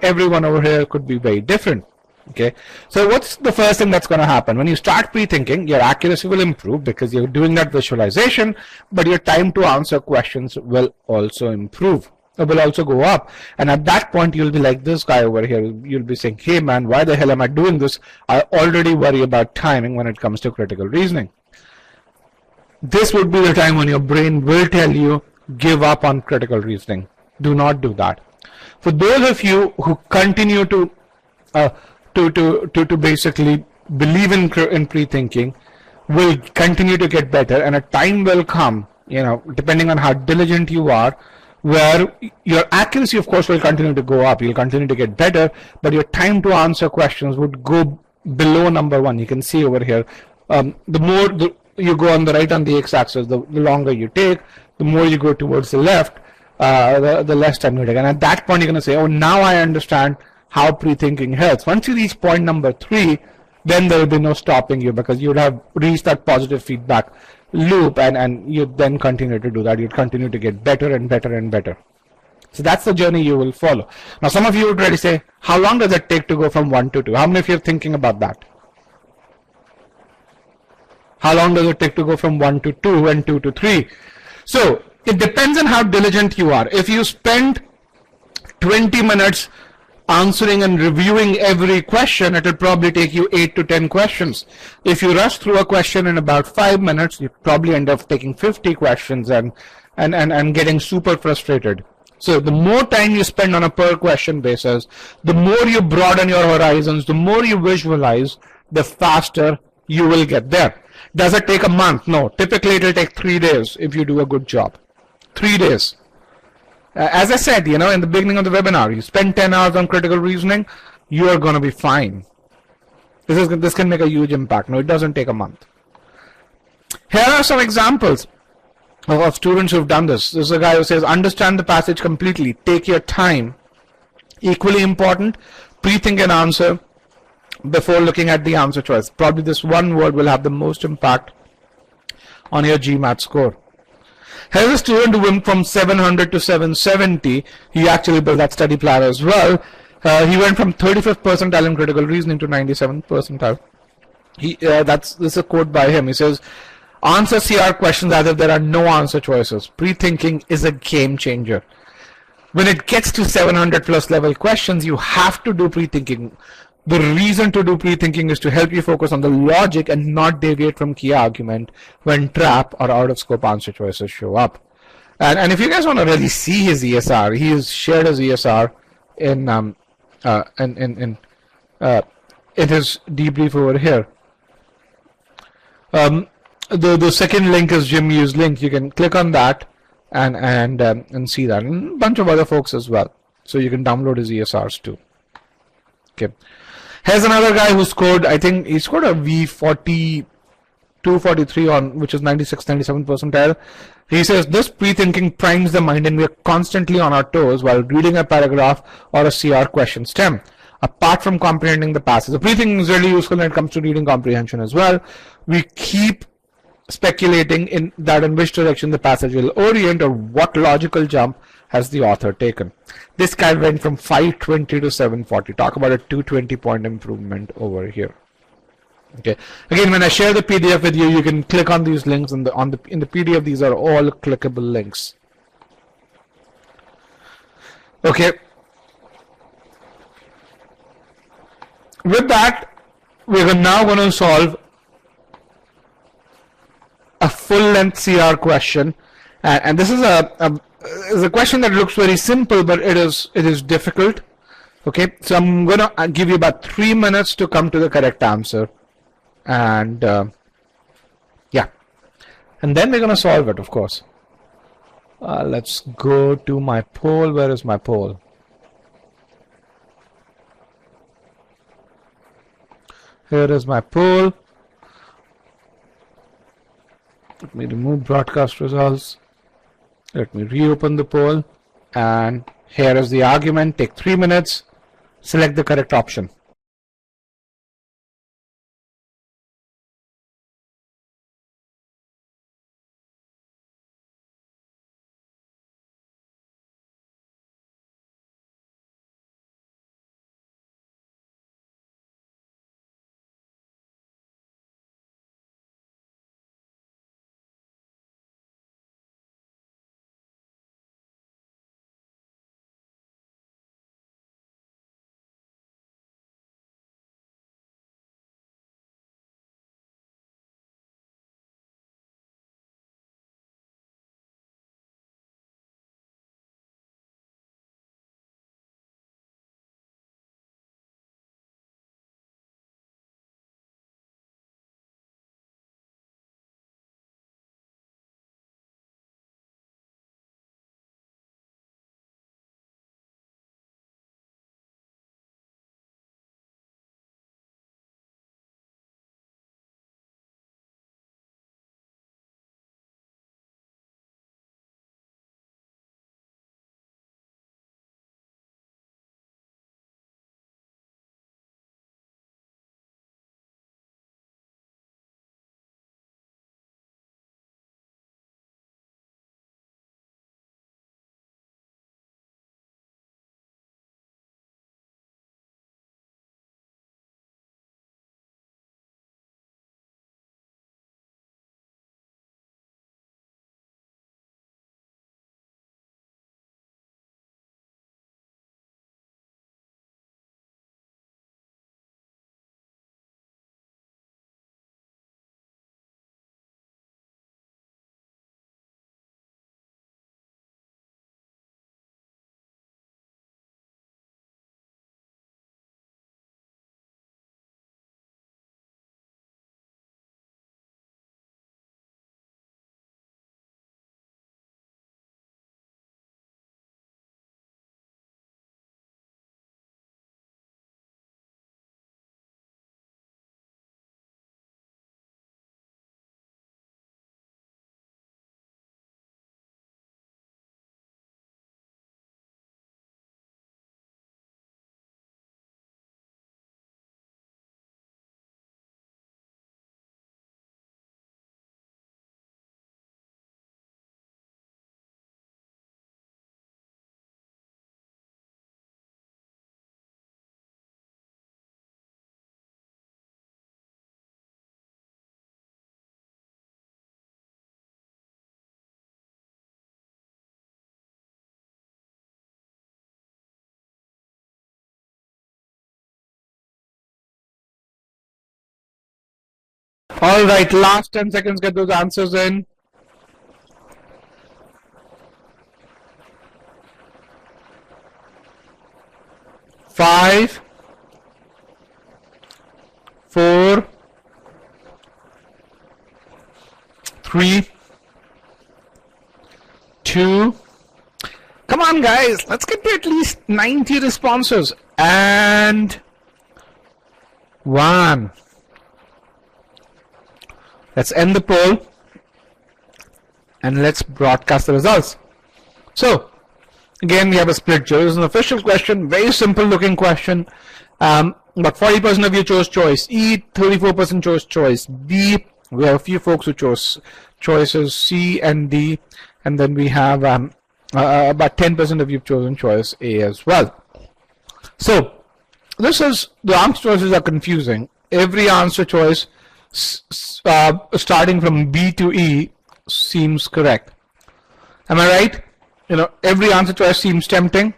everyone over here could be very different. Okay, so what's the first thing that's going to happen? When you start pre-thinking, your accuracy will improve because you're doing that visualization, but your time to answer questions will also improve. It will also go up. And at that point, you'll be like this guy over here. You'll be saying, hey man, why the hell am I doing this? I already worry about timing when it comes to critical reasoning. This would be the time when your brain will tell you, give up on critical reasoning. Do not do that. For those of you who continue to basically believe in pre-thinking, will continue to get better, and a time will come, you know, depending on how diligent you are, where your accuracy, of course, will continue to go up. You'll continue to get better, but your time to answer questions would go below number 1. You can see over here, the more you go on the right on the x-axis, the longer you take. The more you go towards the left, the less time you take. And at that point, you're going to say, oh, now I understand how pre-thinking helps. Once you reach point number 3, then there will be no stopping you, because you would have reached that positive feedback loop, and you then continue to do that. You'd continue to get better and better and better. So that's the journey you will follow. Now, some of you would really say, how long does it take to go from 1 to 2? How many of you are thinking about that? How long does it take to go from 1 to 2 and 2 to 3? So it depends on how diligent you are. If you spend 20 minutes answering and reviewing every question, it will probably take you 8 to 10 questions. If you rush through a question in about 5 minutes, you probably end up taking 50 questions and getting super frustrated. So the more time you spend on a per question basis, the more you broaden your horizons, the more you visualize, the faster you will get there. Does it take a month? No. Typically it will take 3 days if you do a good job. 3 days. As I said, in the beginning of the webinar, you spend 10 hours on critical reasoning, you are going to be fine. This can make a huge impact. No, it doesn't take a month. Here are some examples of students who've done this. This is a guy who says, understand the passage completely, take your time. Equally important, pre-think an answer before looking at the answer choice. Probably this one word will have the most impact on your GMAT score. Here's a student who went from 700 to 770. He actually built that study plan as well. He went from 35th percentile in critical reasoning to 97th percentile. This is a quote by him. He says, answer CR questions as if there are no answer choices. Pre-thinking is a game changer. When it gets to 700 plus level questions, you have to do pre-thinking. The reason to do pre-thinking is to help you focus on the logic and not deviate from key argument when trap or out of scope answer choices show up. And if you guys want to really see his ESR, he has shared his ESR in his debrief over here. The second link is Jim Yu's link. You can click on that and see that, and a bunch of other folks as well. So you can download his ESRs too. Okay. Here's another guy who scored, I think he scored a V40, 243 on, which is 96, 97 percentile. He says, this pre-thinking primes the mind and we are constantly on our toes while reading a paragraph or a CR question stem. Apart from comprehending the passage, the pre-thinking is really useful when it comes to reading comprehension as well. We keep speculating in which direction the passage will orient or what logical jump has the author taken. This guy went from 520 to 740. Talk about a 220 point improvement over here. Okay. Again, when I share the PDF with you, you can click on these links, and in the PDF, these are all clickable links. Okay. With that, we're now going to solve a full-length CR question, and this is a question that looks very simple, but it is difficult. Okay, so I'm going to give you about 3 minutes to come to the correct answer, and yeah, and then we're going to solve it, of course. Let's go to my poll. Where is my poll? Here is my poll. Let me remove broadcast results. Let me reopen the poll, and here is the argument. Take 3 minutes. Select the correct option. All right, last 10 seconds, get those answers in. 5, 4, 3, 2. Come on, guys. Let's get to at least 90 responses. And 1. Let's end the poll. And let's broadcast the results. So, again, we have a split jury. This is an official question. Very simple looking question. About 40% of you chose choice E, 34% chose choice B. We have a few folks who chose choices C and D. And then we have about 10% of you chosen choice A as well. So, this is, the answer choices are confusing. Every answer choice starting from B to E seems correct. Am I right? You know, every answer choice seems tempting.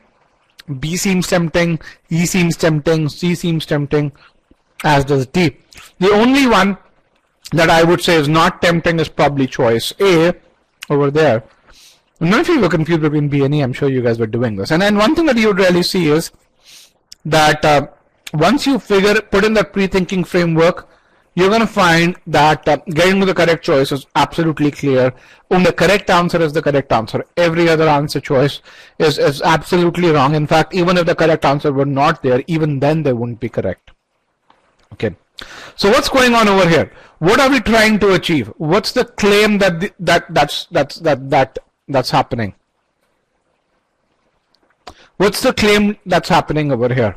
B seems tempting, E seems tempting, C seems tempting, as does D. The only one that I would say is not tempting is probably choice A over there. None of you were confused between B and E. I'm sure you guys were doing this. And then one thing that you would really see is that once you put in that pre-thinking framework, you're going to find that getting to the correct choice is absolutely clear. Only the correct answer is the correct answer. Every other answer choice is absolutely wrong. In fact, even if the correct answer were not there, even then they wouldn't be correct. Okay. So what's going on over here? What are we trying to achieve? What's the claim that's happening? What's the claim that's happening over here?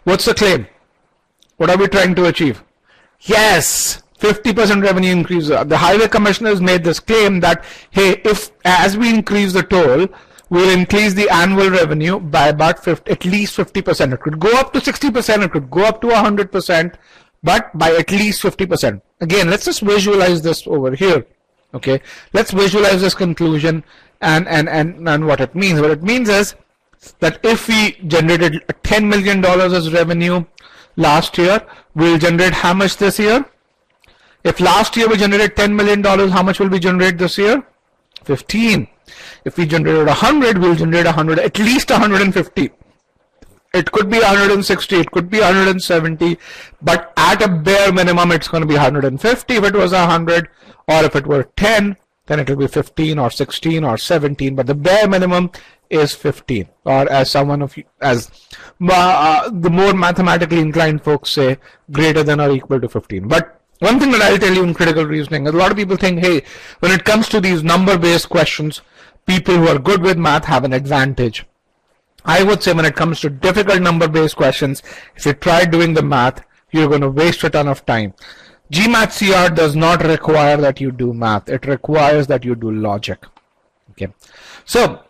What's the claim? What are we trying to achieve? Yes, 50% revenue increase. The highway commissioners made this claim that, hey, if as we increase the toll, we'll increase the annual revenue by about at least 50%. It could go up to 60%, it could go up to 100%, but by at least 50%. Again, let's just visualize this over here. Okay, let's visualize this conclusion and what it means. What it means is that if we generated $10 million as revenue last year, we'll generate how much this year? If last year we generated $10 million, how much will we generate this year? 15. If we generated 100, we'll generate 100, at least 150. It could be 160, it could be 170, but at a bare minimum, it's going to be 150 if it was 100, or if it were 10, then it will be 15 or 16 or 17, but the bare minimum is 15, or as someone of you, as the more mathematically inclined folks say, greater than or equal to 15. But one thing that I'll tell you in critical reasoning is a lot of people think, hey, when it comes to these number-based questions, people who are good with math have an advantage. I would say when it comes to difficult number-based questions, if you try doing the math, you're going to waste a ton of time. GMAT CR does not require that you do math. It requires that you do logic. Okay. So,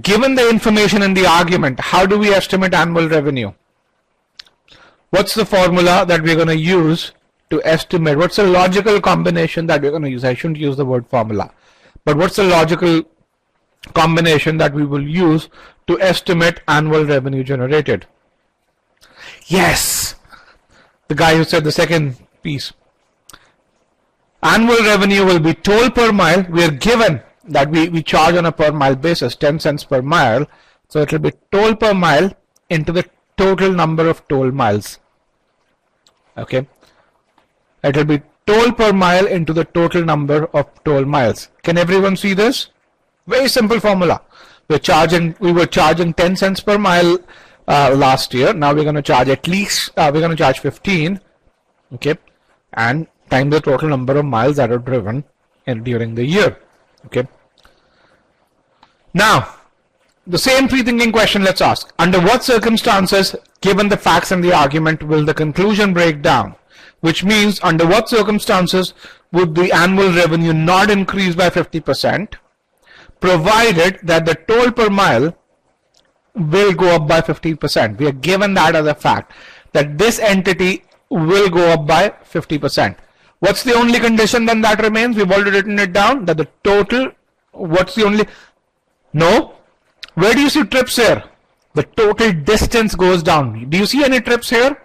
given the information in the argument, how do we estimate annual revenue? What's the formula that we're going to use to estimate? What's the logical combination that we're going to use? I shouldn't use the word formula. But what's the logical combination that we will use to estimate annual revenue generated? Yes! The guy who said the second piece. Annual revenue will be toll per mile. We are given that we charge on a per mile basis, 10 cents per mile. So it will be toll per mile into the total number of toll miles. Okay. It will be toll per mile into the total number of toll miles. Can everyone see this? Very simple formula. We were charging 10 cents per mile last year. Now we're going to charge at least, we're going to charge 15. Okay. And times the total number of miles that are driven during the year. Okay. Now, the same pre-thinking question let's ask. Under what circumstances, given the facts and the argument, will the conclusion break down? Which means, under what circumstances would the annual revenue not increase by 50%, provided that the toll per mile will go up by 50%. We are given that as a fact, that this entity will go up by 50%. What's the only condition then that remains? We've already written it down, that the total, what's the only, no? Where do you see trips here? the total distance goes down. Do you see any trips here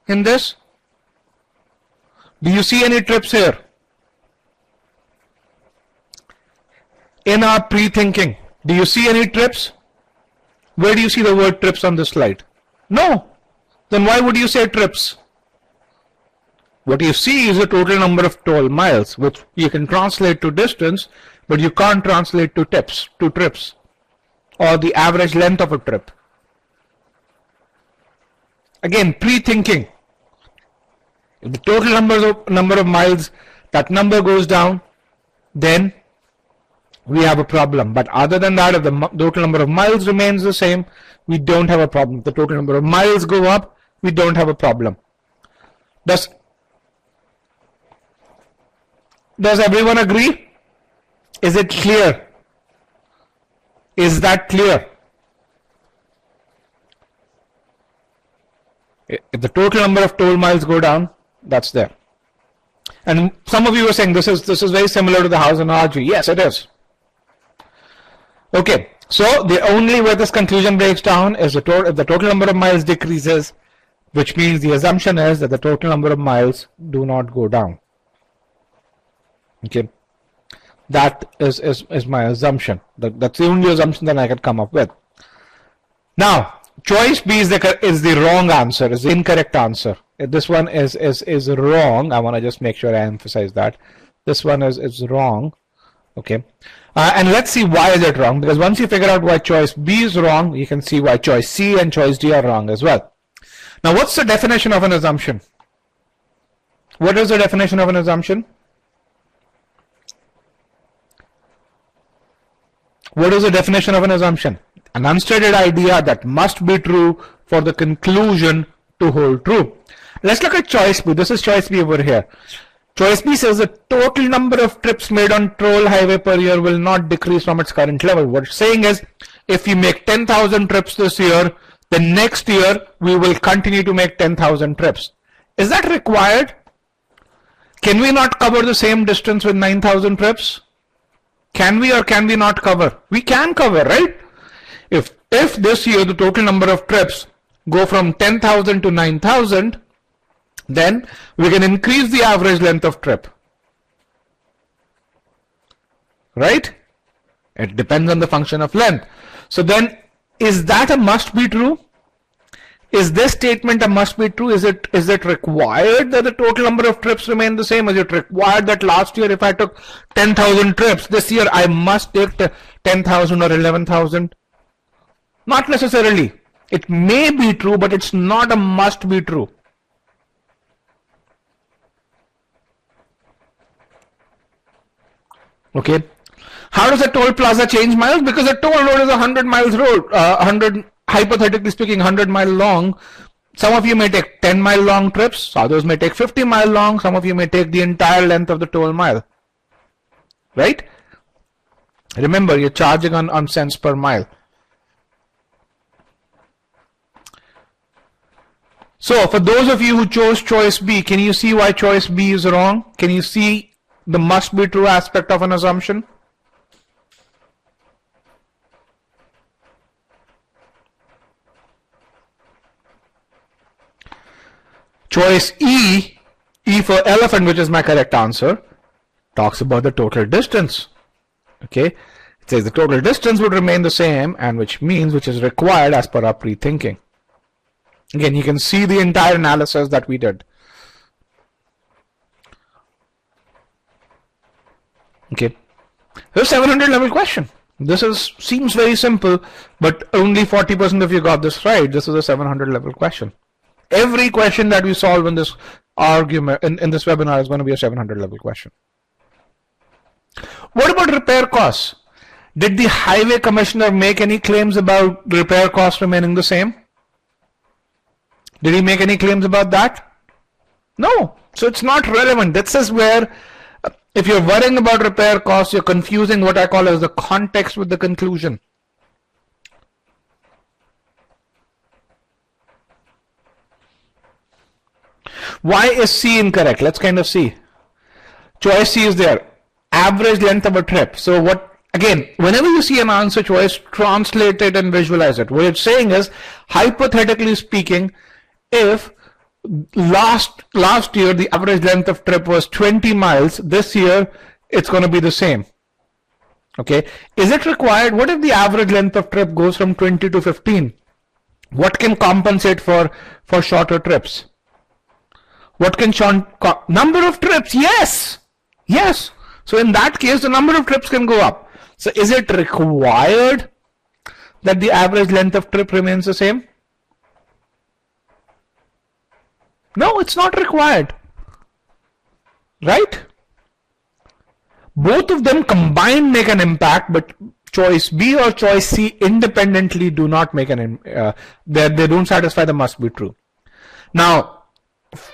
in this? Do you see any trips here? In our pre-thinking, do you see any trips? Where do you see the word trips on this slide? No. Then why would you say trips? What you see is the total number of toll miles, which you can translate to distance, but you can't translate to trips, or the average length of a trip. Again, pre-thinking. If the total number of miles, that number goes down, then we have a problem. But other than that, if the total number of miles remains the same, we don't have a problem. If the total number of miles go up, we don't have a problem. Does everyone agree? Is it clear? Is that clear? If the total number of toll miles go down, that's there. And some of you are saying this is very similar to the house analogy. Yes, it is. Okay, so the only way this conclusion breaks down is if the total number of miles decreases, which means the assumption is that the total number of miles do not go down. Okay, that is my assumption. That's the only assumption that I can come up with. Now, choice B is the wrong answer, is the incorrect answer. This one is wrong. I want to just make sure I emphasize that. This one is wrong. Okay, and let's see why is it wrong, because once you figure out why choice B is wrong, you can see why choice C and choice D are wrong as well. Now, what's the definition of an assumption? What is the definition of an assumption? What is the definition of an assumption? An unstated idea that must be true for the conclusion to hold true. Let's look at choice B. This is choice B over here. Choice B says the total number of trips made on toll highway per year will not decrease from its current level. What it's saying is, if we make 10,000 trips this year, the next year we will continue to make 10,000 trips. Is that required? Can we not cover the same distance with 9,000 trips? Can we or can we not cover? We can cover, right? If this year the total number of trips go from 10,000 to 9,000, then we can increase the average length of trip. Right? It depends on the function of length. So then, is that a must be true? Is this statement a must be true? Is it required that the total number of trips remain the same? Is it required that last year if I took 10,000 trips, this year I must take 10,000 or 11,000? Not necessarily. It may be true, but it's not a must be true. Okay. How does a toll plaza change miles? Because a toll road is a 100 miles road, 100, hypothetically speaking, 100 mile long. Some of you may take 10 mile long trips, others may take 50 mile long, some of you may take the entire length of the toll mile. Right? Remember, you're charging on cents per mile. So, for those of you who chose choice B, can you see why choice B is wrong? Can you see the must be true aspect of an assumption? Choice E for elephant, which is my correct answer, talks about the total distance. Okay, it says the total distance would remain the same, and which is required as per our pre-thinking. Again, you can see the entire analysis that we did. Okay, this is a 700 level question. This seems very simple, but only 40% of you got this right. This is a 700 level question. Every question that we solve in this argument, in this webinar, is going to be a 700 level question. What about repair costs? Did the highway commissioner make any claims about repair costs remaining the same? Did he make any claims about that? No. So it's not relevant. This is where, if you're worrying about repair costs, you're confusing what I call as the context with the conclusion. Why is C incorrect? Let's kind of see. Choice C is there. Average length of a trip. So what again, whenever you see an answer choice, translate it and visualize it. What it's saying is, hypothetically speaking, if last year the average length of trip was 20 miles, this year it's going to be the same. Okay, is it required? What if the average length of trip goes from 20 to 15? What can compensate for shorter trips? What can number of trips? Yes. So in that case, the number of trips can go up. So is it required that the average length of trip remains the same? No, it's not required. Right? Both of them combined make an impact, but choice B or choice C independently do not make an they don't satisfy the must be true. Now,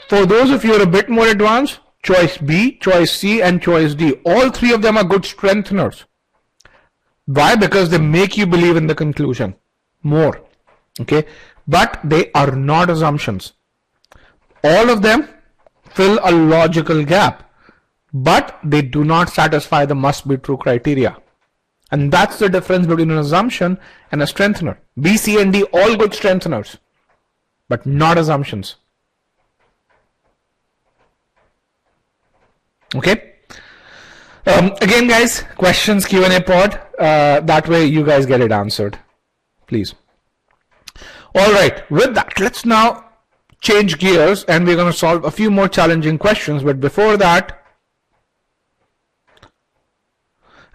for those of you who are a bit more advanced, choice B, choice C, and choice D, all three of them are good strengtheners. Why? Because they make you believe in the conclusion more. Okay, but they are not assumptions. All of them fill a logical gap, but they do not satisfy the must be true criteria. And that's the difference between an assumption and a strengthener. B, C, and D, all good strengtheners, but not assumptions. Okay. Again, guys, questions, Q&A pod. That way you guys get it answered, please. All right. With that, let's now change gears and we're going to solve a few more challenging questions. But before that,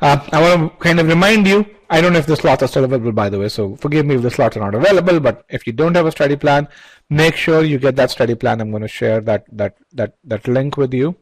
I want to kind of remind you, I don't know if the slots are still available, by the way, so forgive me if the slots are not available, but if you don't have a study plan, make sure you get that study plan. I'm going to share that link with you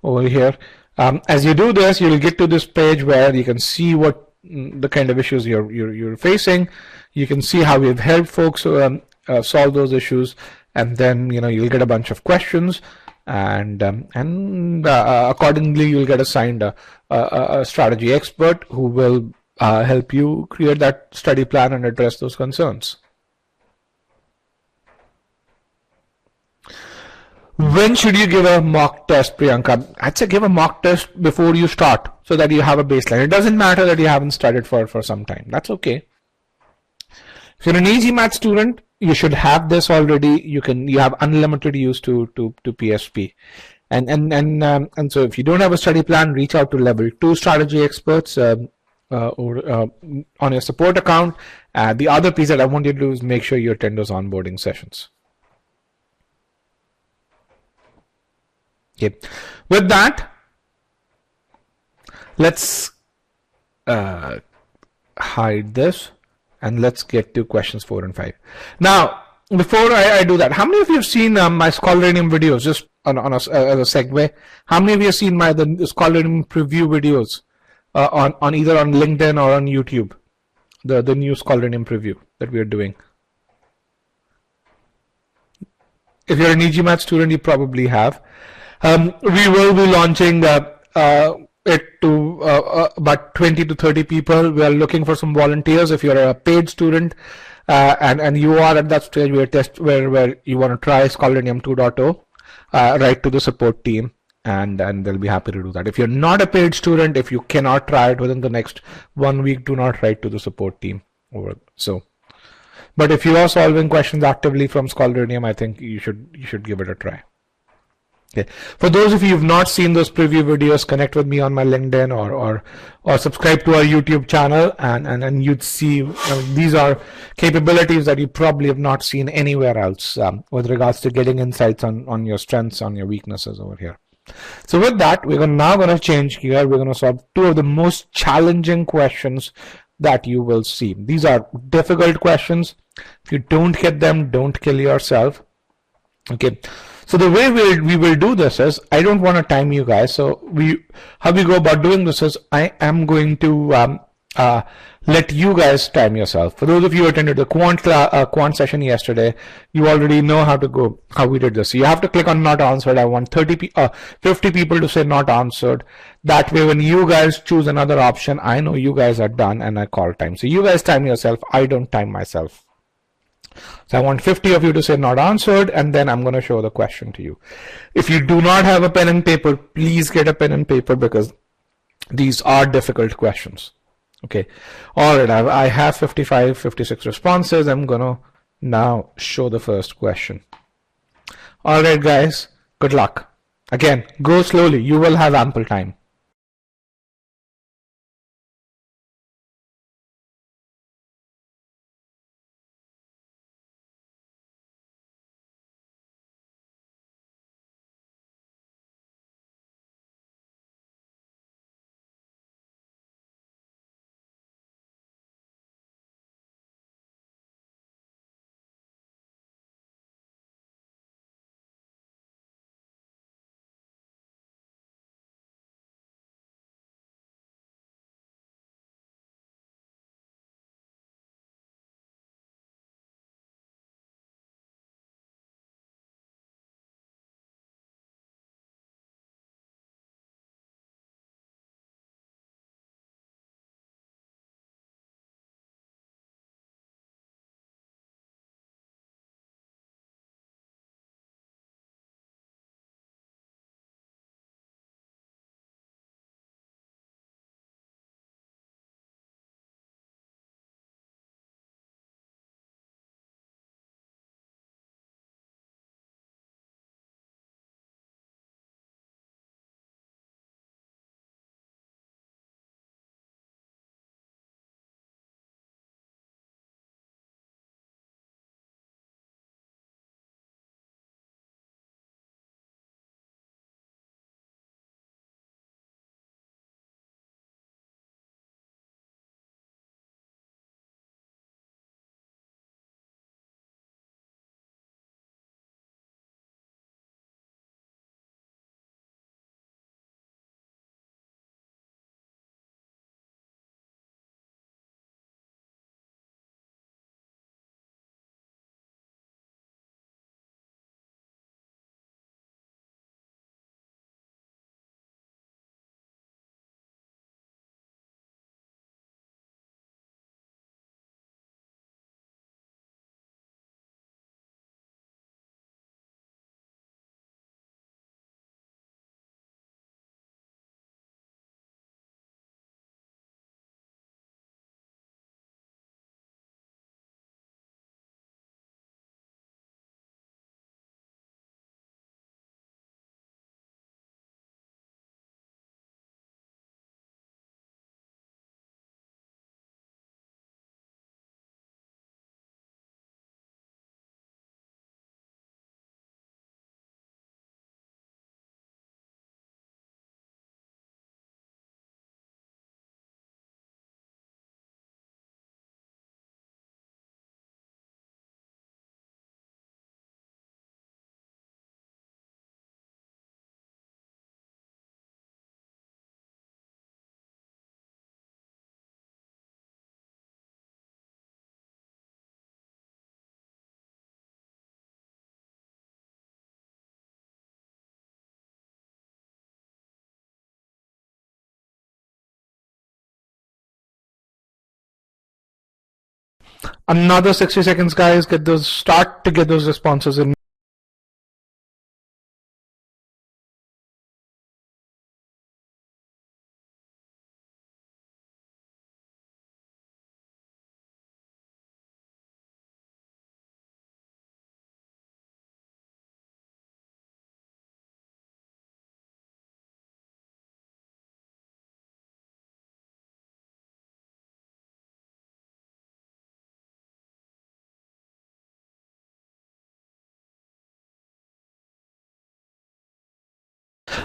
over here. As you do this, you'll get to this page where you can see what the kind of issues you're facing. You can see how we've helped folks solve those issues, and then you'll get a bunch of questions, and accordingly you'll get assigned a strategy expert who will help you create that study plan and address those concerns. When should you give a mock test, Priyanka? I'd say give a mock test before you start so that you have a baseline. It doesn't matter that you haven't studied for some time. That's okay. If you're an e-GMAT student, you should have this already. You have unlimited use to PSP. And so if you don't have a study plan, reach out to level 2 strategy experts or on your support account. The other piece that I want you to do is make sure you attend those onboarding sessions. Okay. With that, let's hide this and let's get to questions 4 and 5. Now, before I do that, how many of you have seen my Scholarinium videos? Just as a segue, how many of you have seen the Scholarinium preview videos on either on LinkedIn or on YouTube? The new Scholarinium preview that we are doing. If you're an e-GMAT student, you probably have. We will be launching it to about 20 to 30 people. We are looking for some volunteers. If you're a paid student and you are at that stage where you want to try Scholarinium 2.0, write to the support team and they'll be happy to do that. If you're not a paid student, if you cannot try it within the next 1 week, do not write to the support team. But if you are solving questions actively from Scholarinium, I think you should give it a try. Okay. For those of you who have not seen those preview videos, connect with me on my LinkedIn or subscribe to our YouTube channel, and you'd see these are capabilities that you probably have not seen anywhere else with regards to getting insights on your strengths, on your weaknesses over here. So with that, we're now going to change gear. We're going to solve 2 of the most challenging questions that you will see. These are difficult questions. If you don't get them, don't kill yourself. Okay. So the way we will do this is, I don't want to time you guys. So how we go about doing this is, I am going to let you guys time yourself. For those of you who attended the quant session yesterday, you already know how we did this. So you have to click on not answered. I want 50 people to say not answered. That way, when you guys choose another option, I know you guys are done and I call time. So you guys time yourself. I don't time myself. So I want 50 of you to say not answered, and then I'm going to show the question to you. If you do not have a pen and paper, please get a pen and paper, because These are difficult questions. Okay. All right. I have 55, 56 responses. I'm going to now show the first question. All right, guys. Good luck. Again, go slowly. You will have ample time. Another 60 seconds, guys. Start to get those responses in.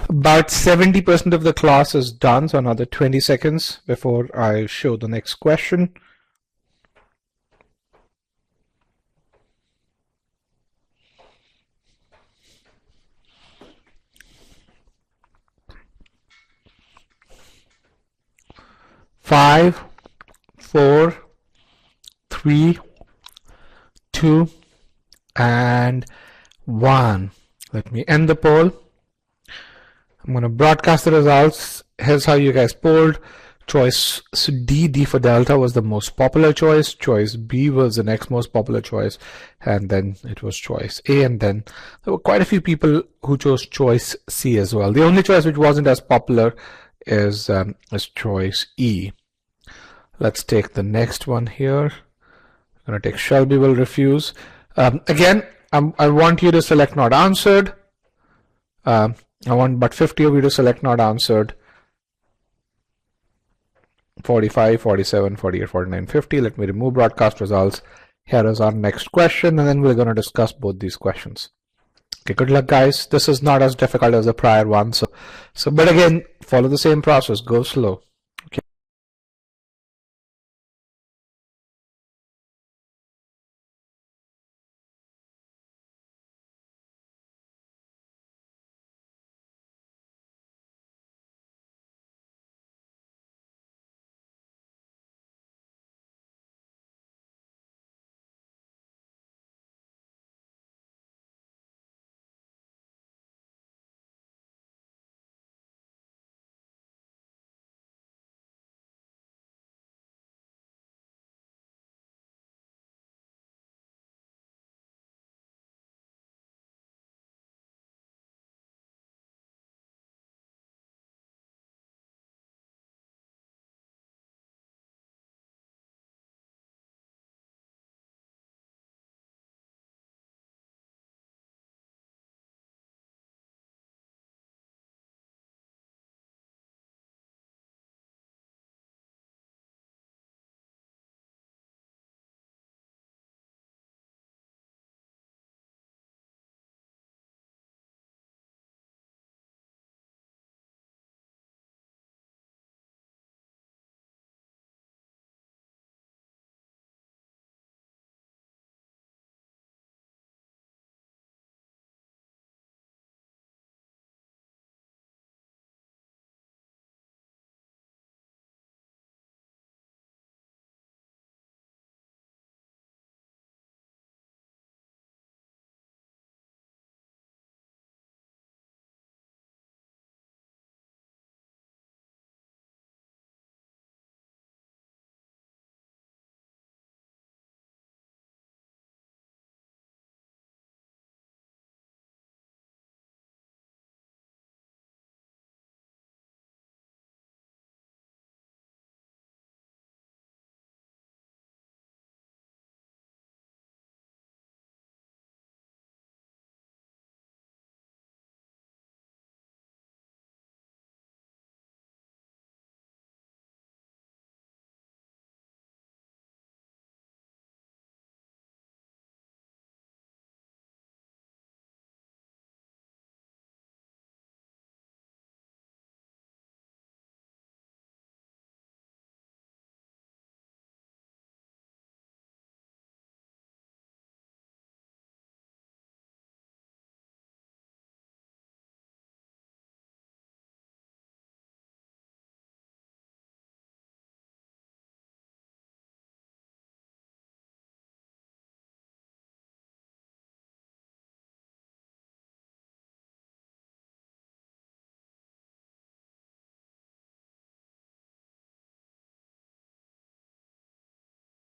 About 70% of the class is done, so another 20 seconds before I show the next question. Five, 4, 3, 2, and 1. Let me end the poll. I'm going to broadcast the results. Here's how you guys polled. Choice D for Delta, was the most popular choice. Choice B was the next most popular choice. And then it was choice A. And then there were quite a few people who chose choice C as well. The only choice which wasn't as popular is choice E. Let's take the next one here. I'm going to take Shelby will refuse. Again, I want you to select not answered. I want about 50 of you to select not answered. 45, 47, 48, 49, 50. Let me remove broadcast results. Here is our next question, and then we're going to discuss both these questions. Okay, good luck, guys. This is not as difficult as the prior one. But again, follow the same process. Go slow. Okay.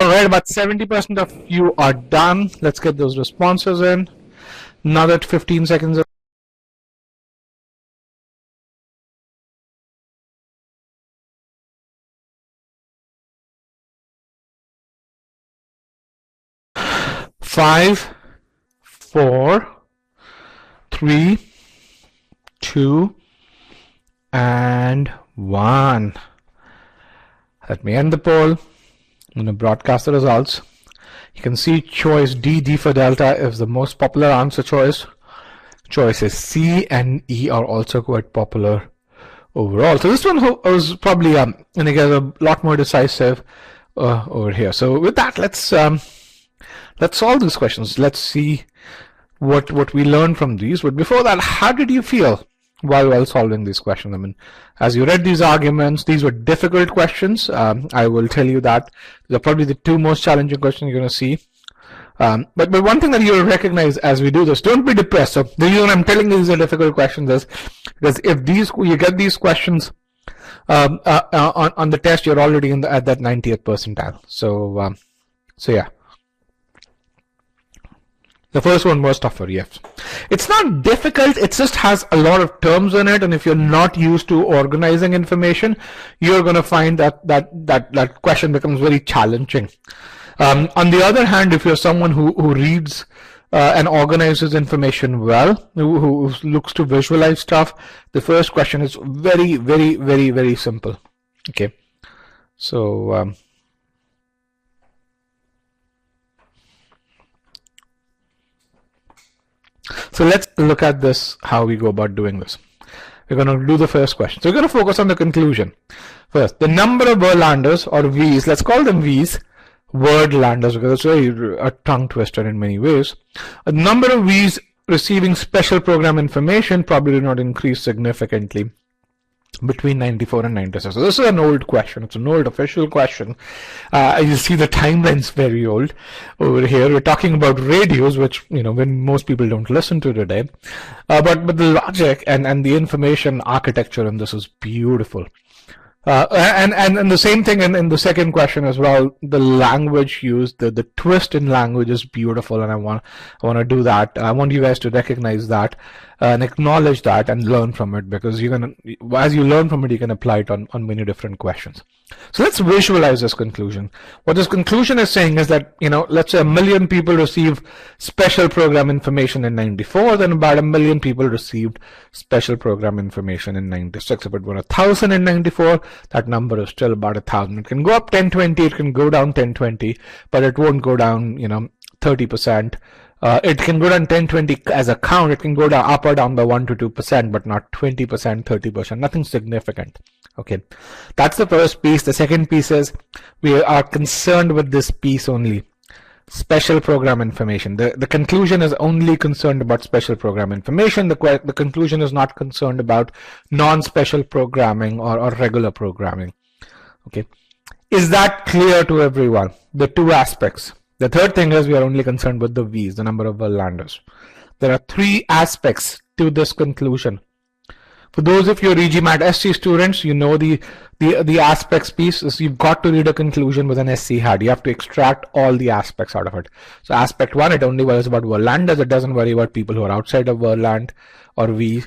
All right, about 70% of you are done. Let's get those responses in. Now that 15 seconds are 5, 4, 3, 2, and 1. Let me end the poll. I'm going to broadcast the results. You can see choice D, D for Delta, is the most popular answer choice. Choices C and E are also quite popular overall. So this one was probably a lot more decisive over here. So with that, let's solve these questions. Let's see what we learned from these. But before that, how did you feel while solving these questions? I mean, as you read these arguments, these were difficult questions. I will tell you that they're probably the two most challenging questions you're going to see. But one thing that you'll recognize as we do this, don't be depressed. So the reason I'm telling you these are difficult questions is because if you get these questions on the test, you're already at that 90th percentile. So yeah. The first one was tougher, yes. It's not difficult, it just has a lot of terms in it, and if you're not used to organizing information, you're going to find that question becomes very challenging. On the other hand, if you're someone who reads and organizes information well, who looks to visualize stuff, the first question is very, very, very, very simple. Okay, so so let's look at this, how we go about doing this. We're going to do the first question. So we're going to focus on the conclusion. First, the number of Verlanders, or V's, let's call them V's, Wordlanders, because it's really a tongue twister in many ways. A number of V's receiving special program information probably did not increase significantly between 94 and 96. So this is an old question. It's an old official question. You see the timeline's very old over here. We're talking about radios, which, you know, when most people don't listen to today. But the logic and the information architecture in this is beautiful. And the same thing in the second question as well. The language used, the twist in language is beautiful, and I want to do that. I want you guys to recognize that and acknowledge that and learn from it, because as you learn from it, you can apply it on many different questions. So let's visualize this conclusion. What this conclusion is saying is that, you know, let's say 1 million people receive special program information in 94, then about 1 million people received special program information in 96. If it were 1,000 in 94, that number is still about 1,000. It can go up 1020, it can go down 1020, but it won't go down, you know, 30%. It can go down 1020 as a count. It can go down up or down by 1 to 2%, but not 20%, 30%, nothing significant. Okay, that's the first piece. The second piece is we are concerned with this piece only. Special program information. The conclusion is only concerned about special program information. The conclusion is not concerned about non-special programming or regular programming. Okay, is that clear to everyone? The two aspects. The third thing is we are only concerned with the V's, the number of Verlanders. There are 3 aspects to this conclusion. For those of your e-GMAT SC students, you know the aspects piece is you've got to read a conclusion with an SC hat. You have to extract all the aspects out of it. So aspect 1, it only worries about Verlanders. It doesn't worry about people who are outside of Verland or V.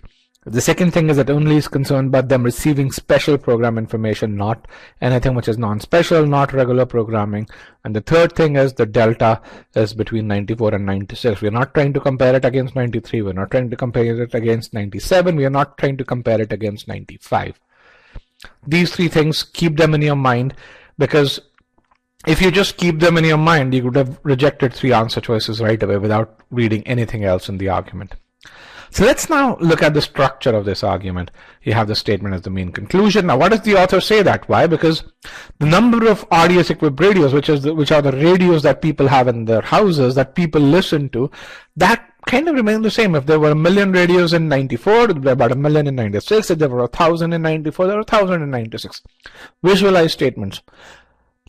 The second thing is it only is concerned about them receiving special program information, not anything which is non-special, not regular programming. And the third thing is the delta is between 94 and 96. We're not trying to compare it against 93. We're not trying to compare it against 97. We are not trying to compare it against 95. These 3 things, keep them in your mind, because if you just keep them in your mind, you could have rejected 3 answer choices right away without reading anything else in the argument. So let's now look at the structure of this argument. You have the statement as the main conclusion. Now, what does the author say that? Why? Because the number of RDS equipped radios, which are the radios that people have in their houses, that people listen to, that kind of remain the same. If there were 1 million radios in 94, there were about 1 million in 96. If there were 1,000 in 94, there were 1,000 in 96. Visualize statements.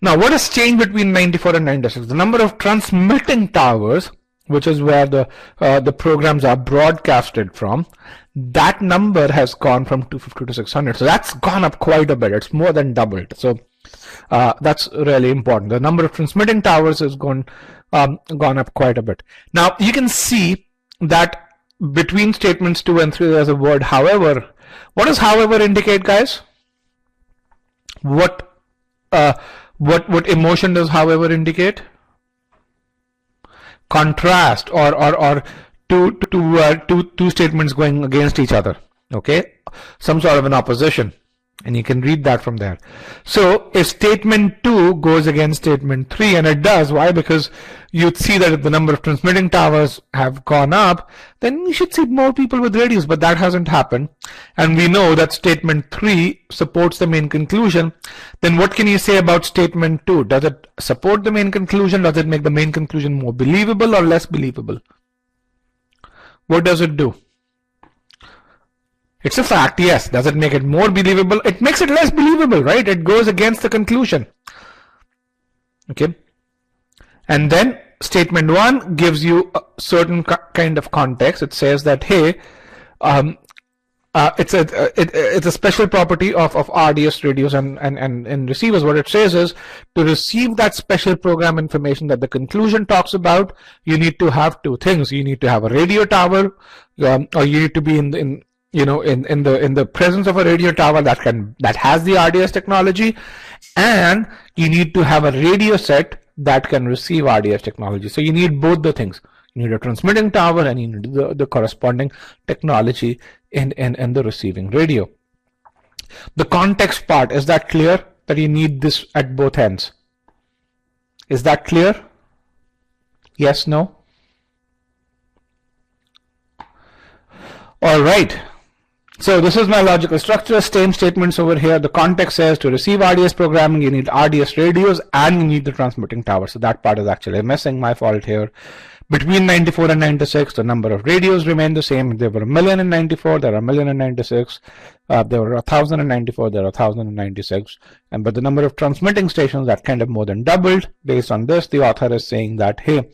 Now, what has changed between 94 and 96? The number of transmitting towers, which is where the programs are broadcasted from, that number has gone from 250 to 600. So that's gone up quite a bit. It's more than doubled. So that's really important. The number of transmitting towers has gone up quite a bit. Now you can see that between statements 2 and 3 there's a word however. What does however indicate, guys? What emotion does however indicate? Contrast, or two statements going against each other. Okay, some sort of an opposition, and you can read that from there. So if statement 2 goes against statement 3, and it does, why? Because you'd see that if the number of transmitting towers have gone up, then you should see more people with radios, but that hasn't happened. And we know that statement 3 supports the main conclusion. Then what can you say about statement 2? Does it support the main conclusion? Does it make the main conclusion more believable or less believable? What does it do? It's a fact, yes. Does it make it more believable? It makes it less believable, right? It goes against the conclusion. Okay. And then statement 1 gives you a certain kind of context. It says that, hey, it's a special property of RDS radios and receivers. What it says is, to receive that special program information that the conclusion talks about, you need to have two things. You need to have a radio tower, or you need to be in the presence of a radio tower that has the RDS technology, and you need to have a radio set that can receive RDS technology. So you need both the things. You need a transmitting tower, and you need the corresponding technology in the receiving radio. The context part, is that clear? That you need this at both ends. Is that clear? Yes, no? All right. So this is my logical structure. Same statements over here. The context says to receive RDS programming, you need RDS radios and you need the transmitting tower. So that part is actually missing. My fault here. Between 94 and 96, the number of radios remain the same. There were 1,000,000 in 94, there are 1,000,000 in 96. There were 1,000 in 94, there are 1,000 in 96. But the number of transmitting stations, that kind of more than doubled. Based on this, the author is saying that, hey,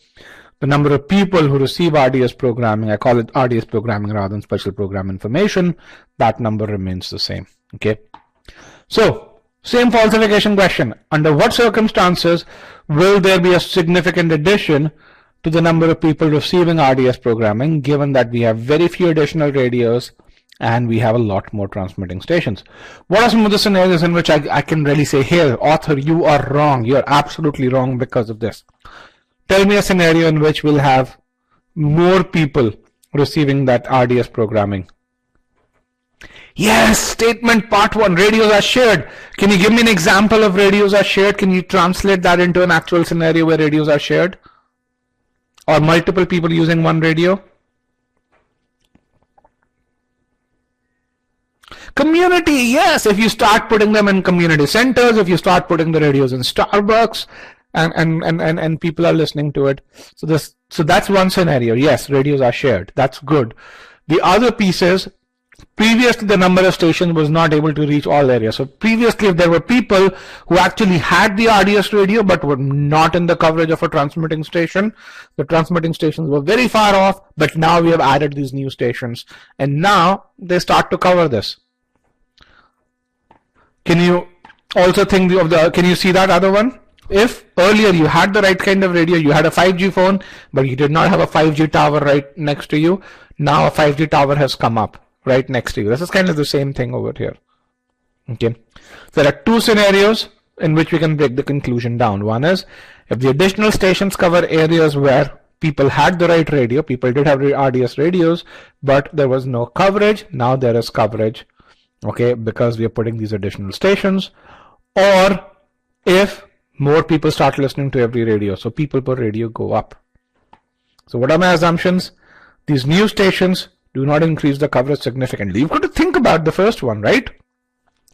the number of people who receive RDS programming, I call it RDS programming rather than special program information, that number remains the same. Okay. So, same falsification question. Under what circumstances will there be a significant addition to the number of people receiving RDS programming, given that we have very few additional radios and we have a lot more transmitting stations? What are some of the scenarios in which I can really say, here, author, you are wrong. You're absolutely wrong because of this. Tell me a scenario in which we'll have more people receiving that RDS programming. Yes, statement part 1, radios are shared. Can you give me an example of radios are shared? Can you translate that into an actual scenario where radios are shared? Or multiple people using one radio? Community, yes, if you start putting them in community centers, if you start putting the radios in Starbucks, and people are listening to it. So that's one scenario. Yes, radios are shared. That's good. The other piece is, previously the number of stations was not able to reach all areas. So previously, if there were people who actually had the RDS radio but were not in the coverage of a transmitting station, the transmitting stations were very far off, but now we have added these new stations and now they start to cover this. Can you also think of can you see that other one? If earlier you had the right kind of radio, you had a 5G phone, but you did not have a 5G tower right next to you, now a 5G tower has come up right next to you. This is kind of the same thing over here. Okay. There are two scenarios in which we can break the conclusion down. One is, if the additional stations cover areas where people had the right radio, people did have RDS radios, but there was no coverage, now there is coverage, okay, because we are putting these additional stations. Or if more people start listening to every radio, so people per radio go up. So what are my assumptions? These new stations do not increase the coverage significantly. You've got to think about the first one, right?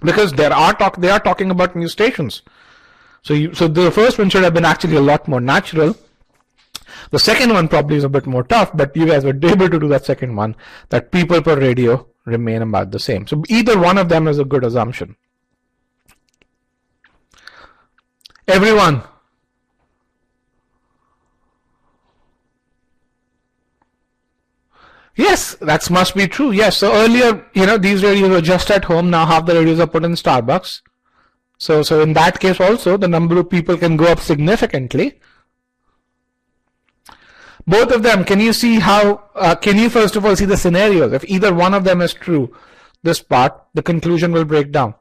Because they are talking about new stations. So the first one should have been actually a lot more natural. The second one probably is a bit more tough, but you guys were able to do that second one, that people per radio remain about the same. So either one of them is a good assumption. Everyone. Yes, that must be true. Yes, so earlier, these radios were just at home. Now half the radios are put in Starbucks. So in that case also, the number of people can go up significantly. Both of them, can you see how, can you first of all see the scenarios? If either one of them is true, this part, the conclusion will break down.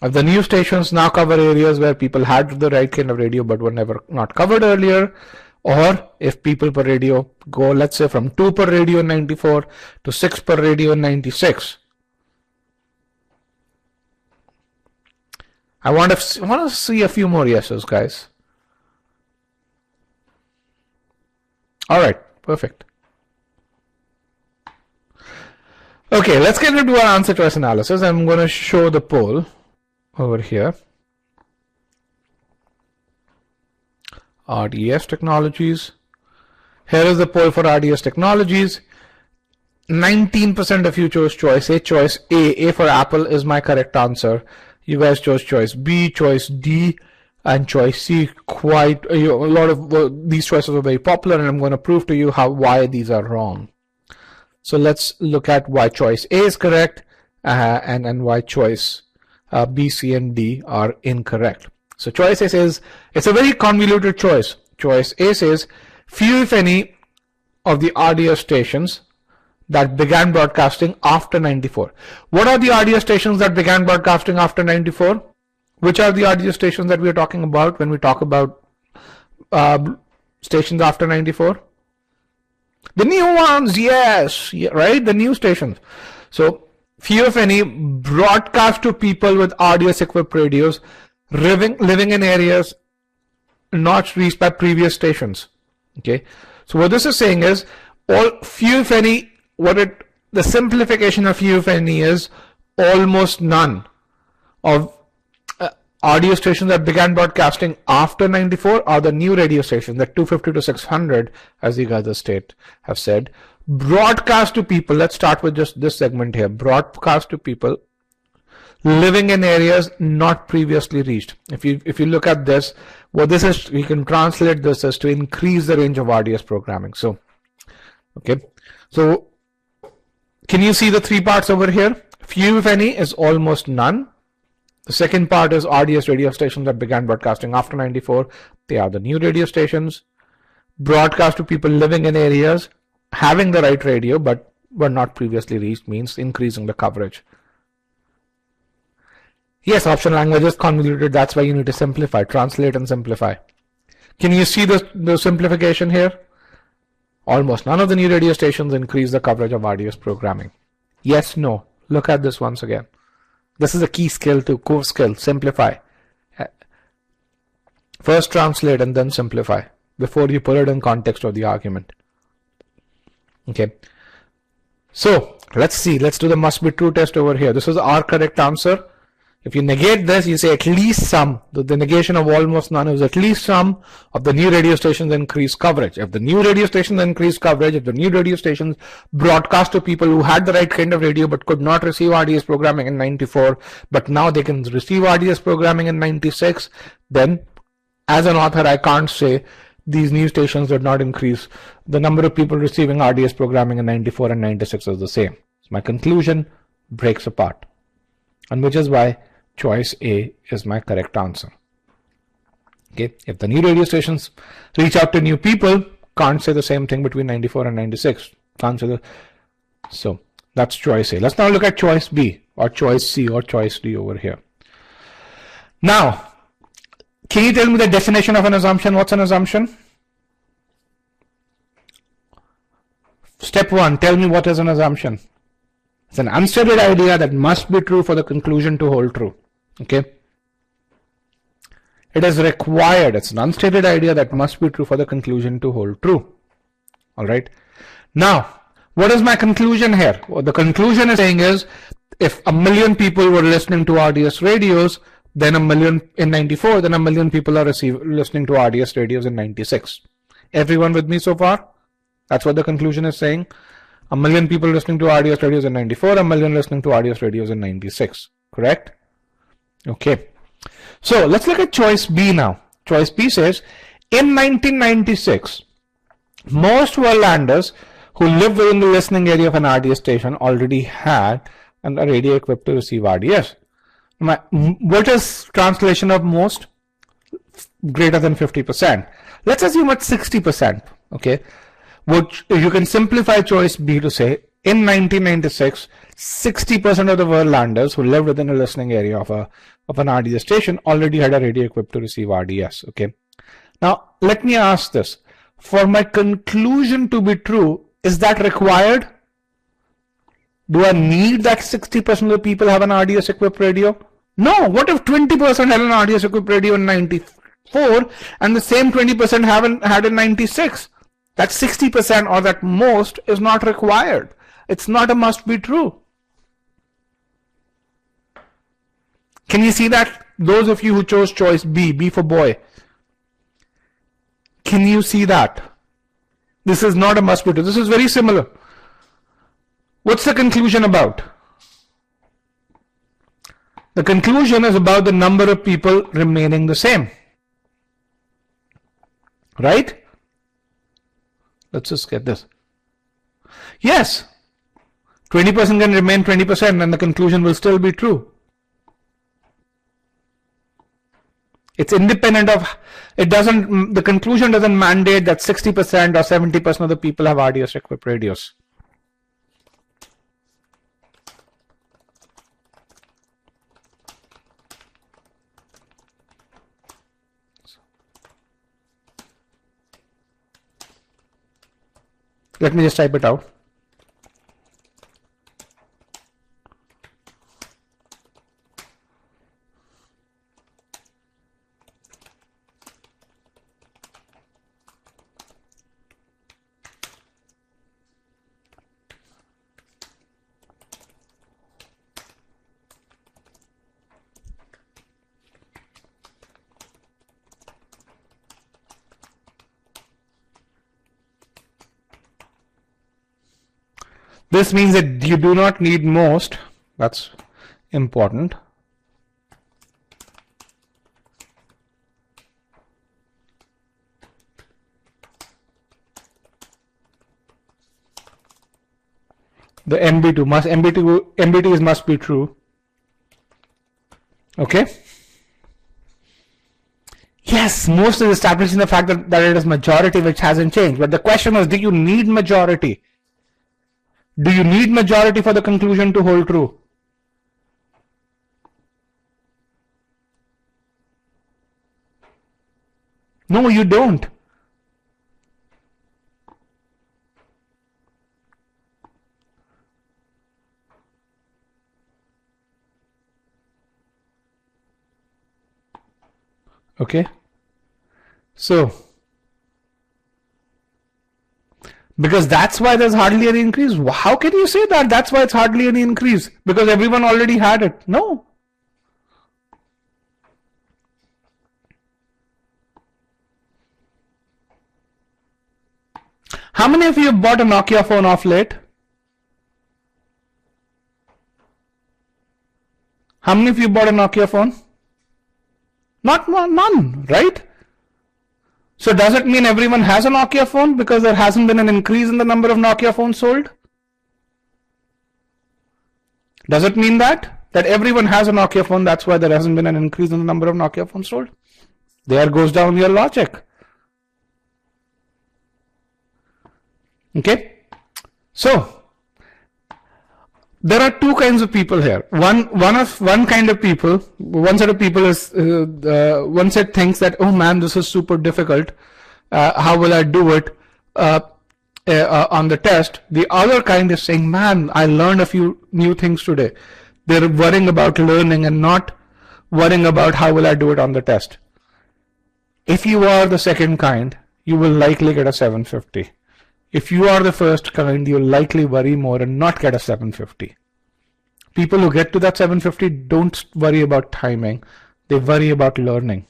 If the new stations now cover areas where people had the right kind of radio but were not covered earlier, or if people per radio go, let's say, from 2 per radio in 94 to 6 per radio in 96. I want to see a few more yeses, guys. All right, perfect. Okay, let's get into our answer choice analysis. I'm going to show the poll over here. RDS technologies. Here is the poll for RDS technologies. 19% of you chose choice A. Choice A for Apple is my correct answer. You guys chose choice B, choice D, and choice C. Quite a lot of these choices are very popular, and I'm going to prove to you why these are wrong. So let's look at why choice A is correct and why choice B, C, and D are incorrect. So choice A says, it's a very convoluted choice. Choice A says, few if any of the RDS stations that began broadcasting after 94. What are the RDS stations that began broadcasting after 94? Which are the RDS stations that we are talking about when we talk about stations after 94? The new ones, yes, right? The new stations. So few if any broadcast to people with RDS equipped radios living in areas not reached by previous stations. Okay, so what this is saying is few if any, the simplification of few if any is almost none of audio stations that began broadcasting after 94 are the new radio stations, the 250 to 600, as the guys have said, broadcast to people. Let's start with just this segment here. Broadcast to people living in areas not previously reached. If you look at this, what this is, we can translate this as to increase the range of RDS programming. So, okay, so can you see the three parts over here? Few if any is almost none. The second part is RDS radio stations that began broadcasting after 94. They are the new radio stations. Broadcast to people living in areas having the right radio but were not previously reached means increasing the coverage. Yes, option language is convoluted. That's why you need to simplify, translate and simplify. Can you see the simplification here? Almost none of the new radio stations increase the coverage of RDS programming. Yes, no. Look at this once again. This is a key skill to core skill. Simplify. First translate and then simplify before you put it in context of the argument. Okay. So let's see. Let's do the must be true test over here. This is our correct answer. If you negate this, you say at least some. The negation of almost none is at least some of the new radio stations increase coverage. If the new radio stations increase coverage, if the new radio stations broadcast to people who had the right kind of radio but could not receive RDS programming in 94, but now they can receive RDS programming in 96, then as an author, I can't say these new stations did not increase. The number of people receiving RDS programming in 94 and 96 is the same. So my conclusion breaks apart, and which is why choice A is my correct answer. Okay, if the new radio stations reach out to new people, can't say the same thing between 94 and 96. Can't say so that's choice A. Let's now look at choice B or choice C or choice D over here. Now, can you tell me the definition of an assumption? What's an assumption? Step one, tell me what is an assumption. It's an unstated idea that must be true for the conclusion to hold true. Okay. It is required. It's an unstated idea that must be true for the conclusion to hold true. All right. Now, what is my conclusion here? What the conclusion is saying is, if 1 million people were listening to RDS radios, then 1 million in 94, then 1 million people are listening to RDS radios in 96. Everyone with me so far? That's what the conclusion is saying. 1 million people listening to RDS radios in 94, 1 million listening to RDS radios in 96. Correct? Okay. So let's look at choice B now. Choice B says, in 1996, most worldlanders who lived within the listening area of an RDS station already had a radio equipped to receive RDS. What is translation of most? Greater than 50%. Let's assume it's 60%. Okay. Which you can simplify choice B to say, in 1996, 60% of the worldlanders who lived within a listening area of an RDS station already had a radio equipped to receive RDS. Okay. Now, let me ask this. For my conclusion to be true, is that required? Do I need that 60% of the people have an RDS equipped radio? No. What if 20% had an RDS equipped radio in 94 and the same 20% had in 96? That 60% or that most is not required. It's not a must be true. Can you see that? Those of you who chose choice B, B for boy. Can you see that? This is not a must be true. This is very similar. What's the conclusion about? The conclusion is about the number of people remaining the same. Right? Let's just get this. Yes, 20% can remain 20% and the conclusion will still be true. It's independent of, the conclusion doesn't mandate that 60% or 70% of the people have RDS equipped radios. Let me just type it out. This means that you do not need most. That's important. The MBTs must be true. Okay. Yes, most is establishing the fact that it is majority, which hasn't changed. But the question was, do you need majority? Do you need majority for the conclusion to hold true? No, you don't. Okay. So, because that's why there's hardly any increase. How can you say that? That's why it's hardly any increase. Because everyone already had it. No. How many of you have bought a Nokia phone off late? How many of you bought a Nokia phone? None, right? So does it mean everyone has a Nokia phone because there hasn't been an increase in the number of Nokia phones sold? Does it mean that everyone has a Nokia phone, that's why there hasn't been an increase in the number of Nokia phones sold? There goes down your logic. Okay? So, there are two kinds of people here. One kind of people, one set of people is, one set thinks that, oh man, this is super difficult. How will I do it on the test? The other kind is saying, man, I learned a few new things today. They're worrying about learning and not worrying about how will I do it on the test. If you are the second kind, you will likely get a 750. If you are the first kind, you'll likely worry more and not get a 750. People who get to that 750 don't worry about timing. They worry about learning.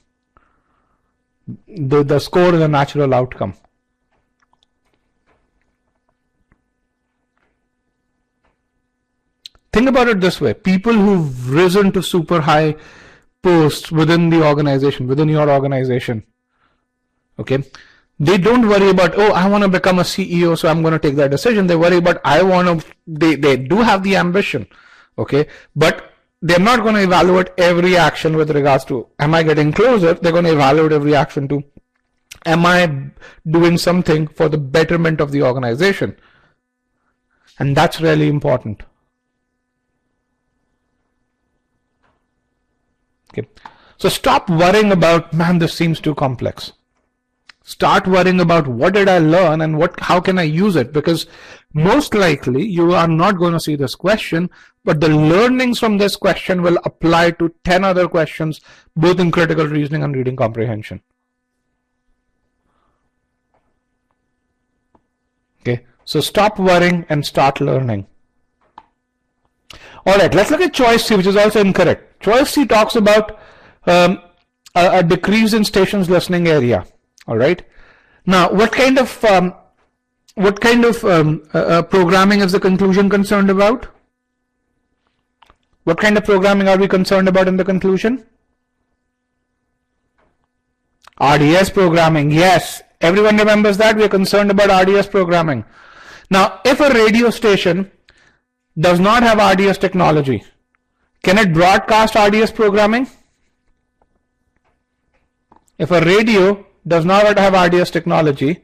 The score is a natural outcome. Think about it this way. People who've risen to super high posts within the organization, within your organization, okay? They don't worry about, oh, I want to become a CEO, so I'm going to take that decision. They worry about, they do have the ambition, okay? But they're not going to evaluate every action with regards to, am I getting closer? They're going to evaluate every action to, am I doing something for the betterment of the organization? And that's really important. Okay. So stop worrying about, man, this seems too complex. Start worrying about what did I learn and how can I use it? Because most likely you are not going to see this question, but the learnings from this question will apply to 10 other questions, both in critical reasoning and reading comprehension. Okay, so stop worrying and start learning. All right, let's look at choice C, which is also incorrect. Choice C talks about a decrease in stations listening area. All right. Now, what kind of programming is the conclusion concerned about? What kind of programming are we concerned about in the conclusion? RDS programming. Yes, everyone remembers that. We are concerned about RDS programming. Now, if a radio station does not have RDS technology, can it broadcast RDS programming? If a radio does not have RDS technology,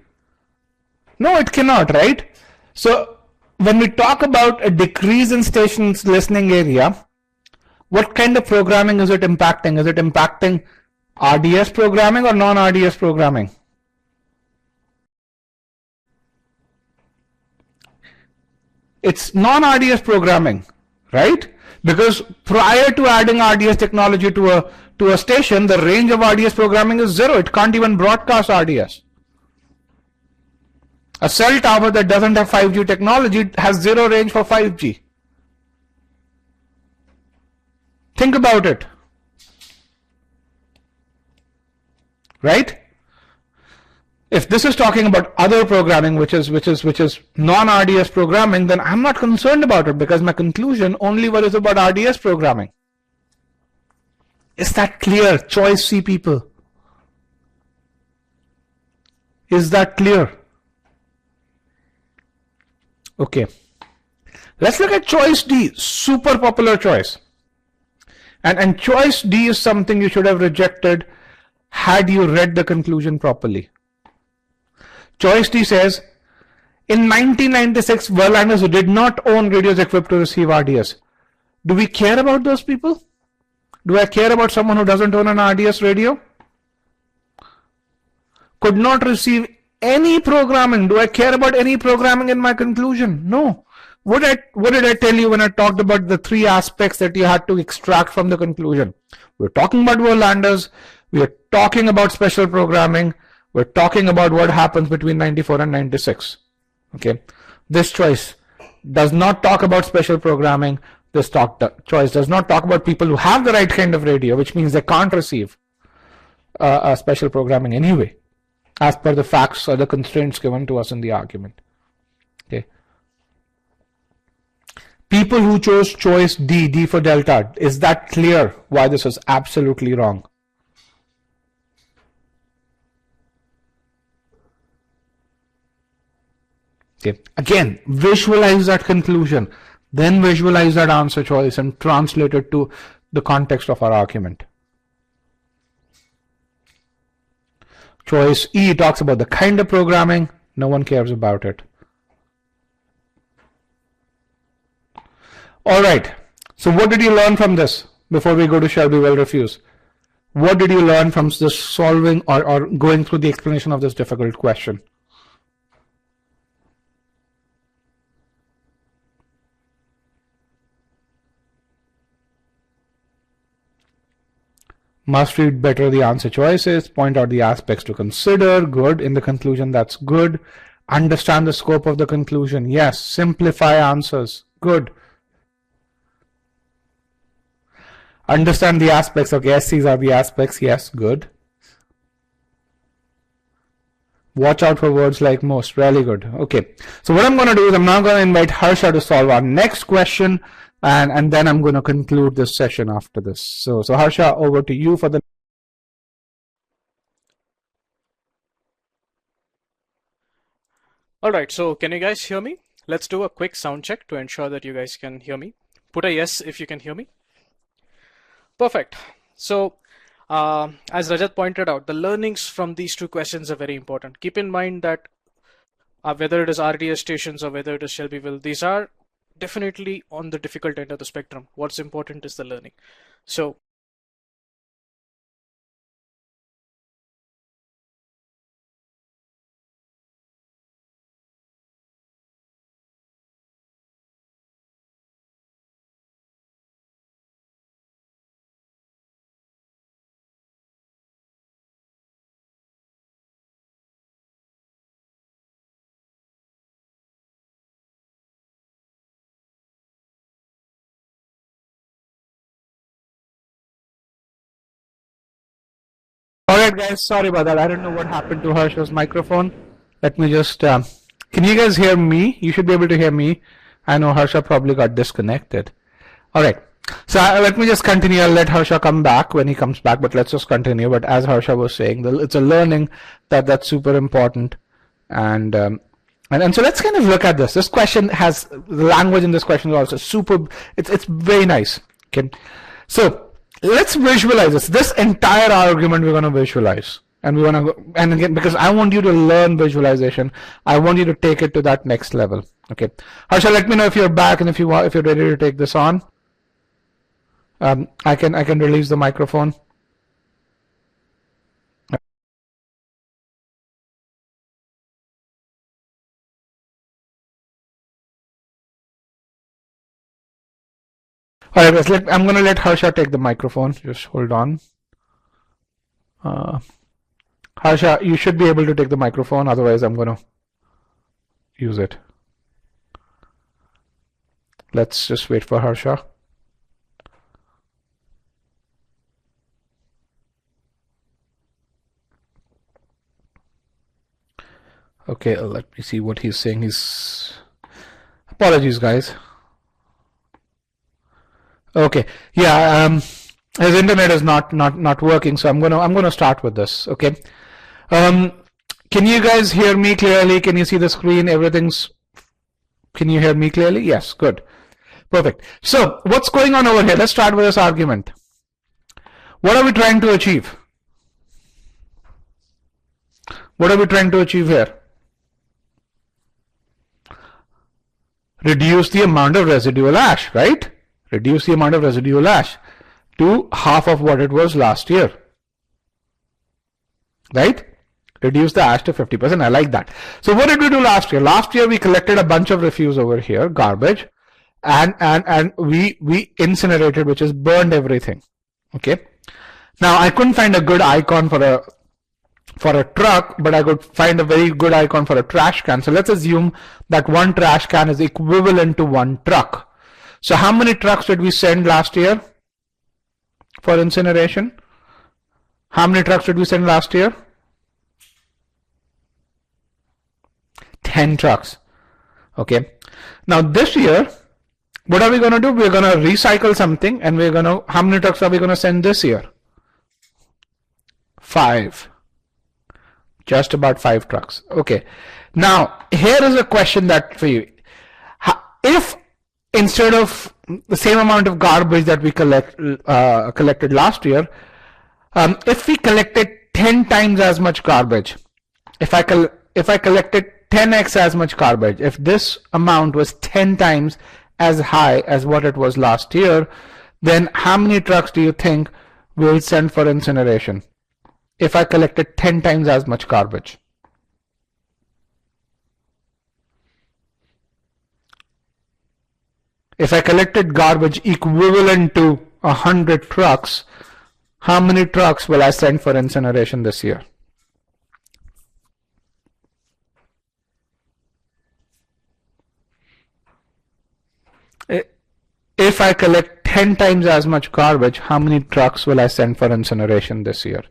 no, it cannot, right? So when we talk about a decrease in stations listening area, what kind of programming is it impacting? Is it impacting RDS programming or non-RDS programming? It's non-RDS programming, right? Because prior to adding RDS technology to a station, the range of RDS programming is zero. It can't even broadcast RDS. A cell tower that doesn't have 5G technology has zero range for 5G. Think about it. Right? If this is talking about other programming, which is non-RDS programming, then I'm not concerned about it because my conclusion only worries about RDS programming. Is that clear? Choice C people. Is that clear? Okay. Let's look at choice D, super popular choice. And choice D is something you should have rejected had you read the conclusion properly. Choice D says, in 1996, Verlanders did not own radios equipped to receive RDS. Do we care about those people? Do I care about someone who doesn't own an RDS radio? Could not receive any programming. Do I care about any programming in my conclusion? No. What did I tell you when I talked about the three aspects that you had to extract from the conclusion? We're talking about Verlanders. We are talking about special programming. We're talking about what happens between 94 and 96. Okay. This choice does not talk about special programming. This choice does not talk about people who have the right kind of radio, which means they can't receive a special programming anyway, as per the facts or the constraints given to us in the argument. Okay. People who chose choice D, D for delta, is that clear why this is absolutely wrong? Okay. Again, visualize that conclusion, then visualize that answer choice and translate it to the context of our argument. Choice E talks about the kind of programming, no one cares about it. Alright, so what did you learn from this before we go to shall be well refuse? What did you learn from this solving or going through the explanation of this difficult question? Must read better the answer choices, point out the aspects to consider, good. In the conclusion, that's good. Understand the scope of the conclusion, yes. Simplify answers, good. Understand the aspects, okay, yes, these are the aspects, yes, good. Watch out for words like most, really good. Okay, so what I'm going to do is I'm now going to invite Harsha to solve our next question. And then I'm going to conclude this session after this. So Harsha, over to you for the. All right, so can you guys hear me? Let's do a quick sound check to ensure that you guys can hear me. Put a yes if you can hear me. Perfect. So as Rajat pointed out, the learnings from these two questions are very important. Keep in mind that whether it is RDS stations or whether it is Shelbyville, these are definitely on the difficult end of the spectrum. What's important is the learning. So Alright guys, sorry about that. I don't know what happened to Harsha's microphone. Let me just, can you guys hear me? You should be able to hear me. I know Harsha probably got disconnected. Alright, so let me just continue. I'll let Harsha come back when he comes back, but let's just continue. But as Harsha was saying, it's a learning that's super important. And And so let's kind of look at this. This question has the language in this question is also super. It's very nice. Okay, so let's visualize this. This entire argument we're going to visualize, and we want to go. And again, because I want you to learn visualization, I want you to take it to that next level. Okay, Harsha, let me know if you're back and if you're ready to take this on. I can release the microphone. All right, I'm going to let Harsha take the microphone. Just hold on. Harsha, you should be able to take the microphone. Otherwise, I'm going to use it. Let's just wait for Harsha. Okay, let me see what he's saying. Apologies, guys. Okay, yeah, his internet is not working, so I'm gonna start with this. Okay, can you guys hear me clearly? Can you see the screen? Can you hear me clearly? Yes, good, perfect. So what's going on over here? Let's start with this argument. What are we trying to achieve? What are we trying to achieve here? Reduce the amount of residual ash, right? Reduce the amount of residual ash to half of what it was last year, right? Reduce the ash to 50%. I like that. So what did we do last year? Last year we collected a bunch of refuse over here, garbage, and we incinerated, which is burned everything. Okay. Now I couldn't find a good icon for a truck, but I could find a very good icon for a trash can. So let's assume that one trash can is equivalent to one truck. So how many trucks did we send last year for incineration? How many trucks did we send last year? 10 trucks. Okay. Now this year, what are we going to do? We're going to recycle something, and how many trucks are we going to send this year? 5. Just about 5 trucks. Okay. Now here is a question that for you. If instead of the same amount of garbage that we collected last year, if we collected 10 times as much garbage, if I collected 10x as much garbage, if this amount was 10 times as high as what it was last year, then how many trucks do you think we'll send for incineration if I collected 10 times as much garbage? If I collected garbage equivalent to 100 trucks, how many trucks will I send for incineration this year? If I collect 10 times as much garbage, how many trucks will I send for incineration this year?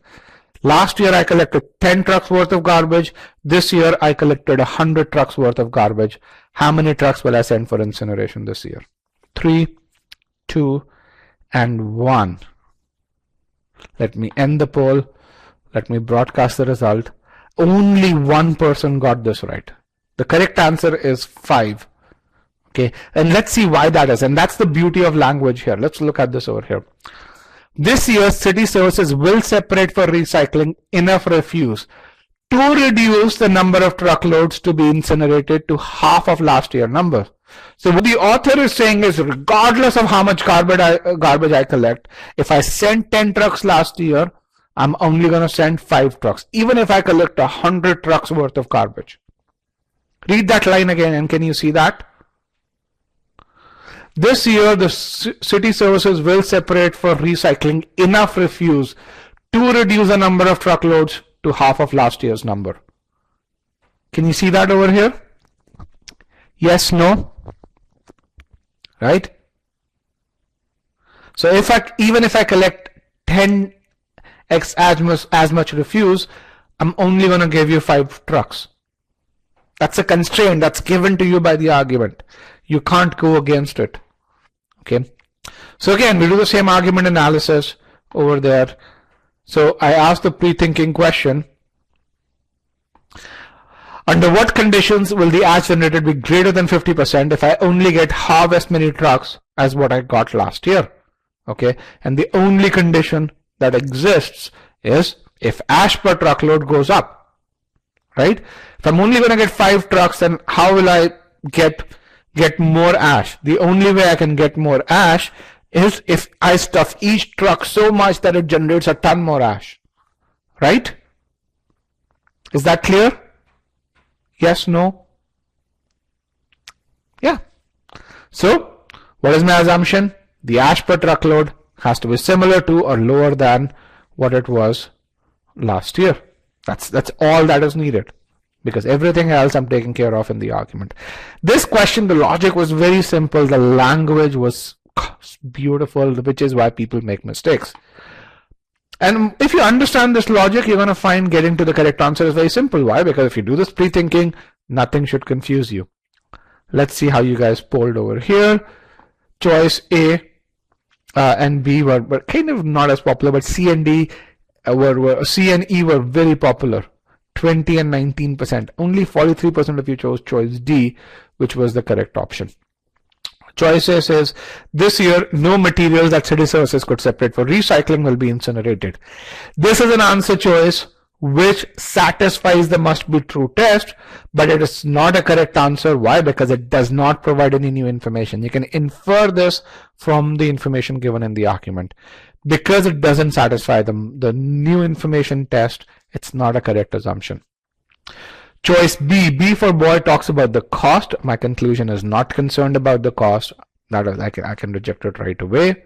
Last year I collected 10 trucks worth of garbage. This year I collected 100 trucks worth of garbage. How many trucks will I send for incineration this year? 3, 2, and 1. Let me end the poll. Let me broadcast the result. Only one person got this right. The correct answer is 5. Okay, and let's see why that is. And that's the beauty of language here. Let's look at this over here. This year, city services will separate for recycling enough refuse to reduce the number of truckloads to be incinerated to half of last year's number. So what the author is saying is, regardless of how much garbage I collect, if I sent 10 trucks last year, I'm only going to send 5 trucks, even if I collect 100 trucks worth of garbage. Read that line again, and can you see that? This year, the city services will separate for recycling enough refuse to reduce the number of truckloads to half of last year's number. Can you see that over here? Yes, no? Right? So even if I collect 10x as much refuse, I'm only going to give you 5 trucks. That's a constraint that's given to you by the argument. You can't go against it. Okay. So again, we do the same argument analysis over there. So I asked the pre-thinking question. Under what conditions will the ash generated be greater than 50% if I only get half as many trucks as what I got last year? Okay, and the only condition that exists is if ash per truckload goes up, right? If I'm only going to get 5 trucks, then how will I get more ash? The only way I can get more ash is if I stuff each truck so much that it generates a ton more ash, right? Is that clear? Yes, no? Yeah. So, what is my assumption? The ash per truckload has to be similar to or lower than what it was last year. That's all that is needed, because everything else I'm taking care of in the argument. This question, the logic was very simple. The language was beautiful, which is why people make mistakes. And if you understand this logic, you're going to find getting to the correct answer is very simple. Why? Because if you do this pre-thinking, nothing should confuse you. Let's see how you guys polled over here. Choice A and B were kind of not as popular, but C and D C and E were very popular. 20 and 19%. Only 43% of you chose choice D, which was the correct option. Choice A says, this year, no materials that city services could separate for recycling will be incinerated. This is an answer choice which satisfies the must be true test, but it is not a correct answer. Why? Because it does not provide any new information. You can infer this from the information given in the argument. Because it doesn't satisfy the new information test, it's not a correct assumption. Choice B, B for boy, talks about the cost. My conclusion is not concerned about the cost. That is, I can reject it right away.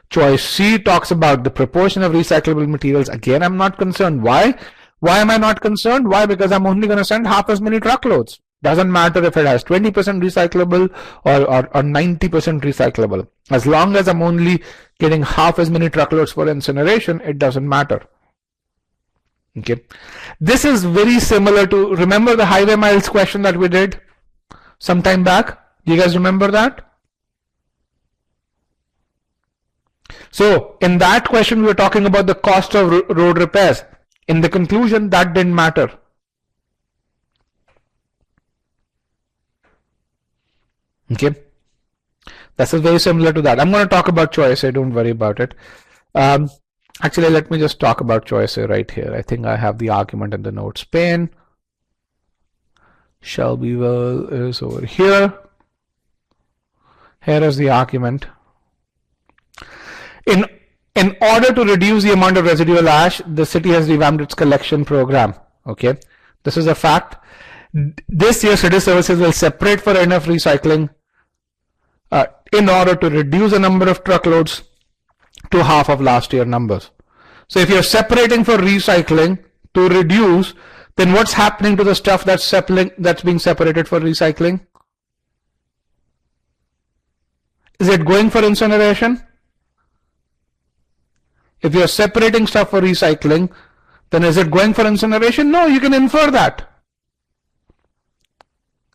Choice C talks about the proportion of recyclable materials. Again, I'm not concerned. Why? Why am I not concerned? Why? Because I'm only going to send half as many truckloads. Doesn't matter if it has 20% recyclable or 90% recyclable. As long as I'm only getting half as many truckloads for incineration, it doesn't matter. Okay, this is very similar to, remember the highway miles question that we did some time back? Do you guys remember that? So in that question, we were talking about the cost of road repairs. In the conclusion, that didn't matter. Okay, this is very similar to that. I'm going to talk about choice A, don't worry about it. Actually, let me just talk about choice A right here. I think I have the argument in the notes pane. Shelbyville is over here. Here is the argument. In order to reduce the amount of residual ash, the city has revamped its collection program. Okay, this is a fact. This year, city services will separate for enough recycling in order to reduce the number of truckloads to half of last year numbers. So if you're separating for recycling to reduce, then what's happening to the stuff that's being separated for recycling? Is it going for incineration? If you're separating stuff for recycling, then is it going for incineration? No, you can infer that.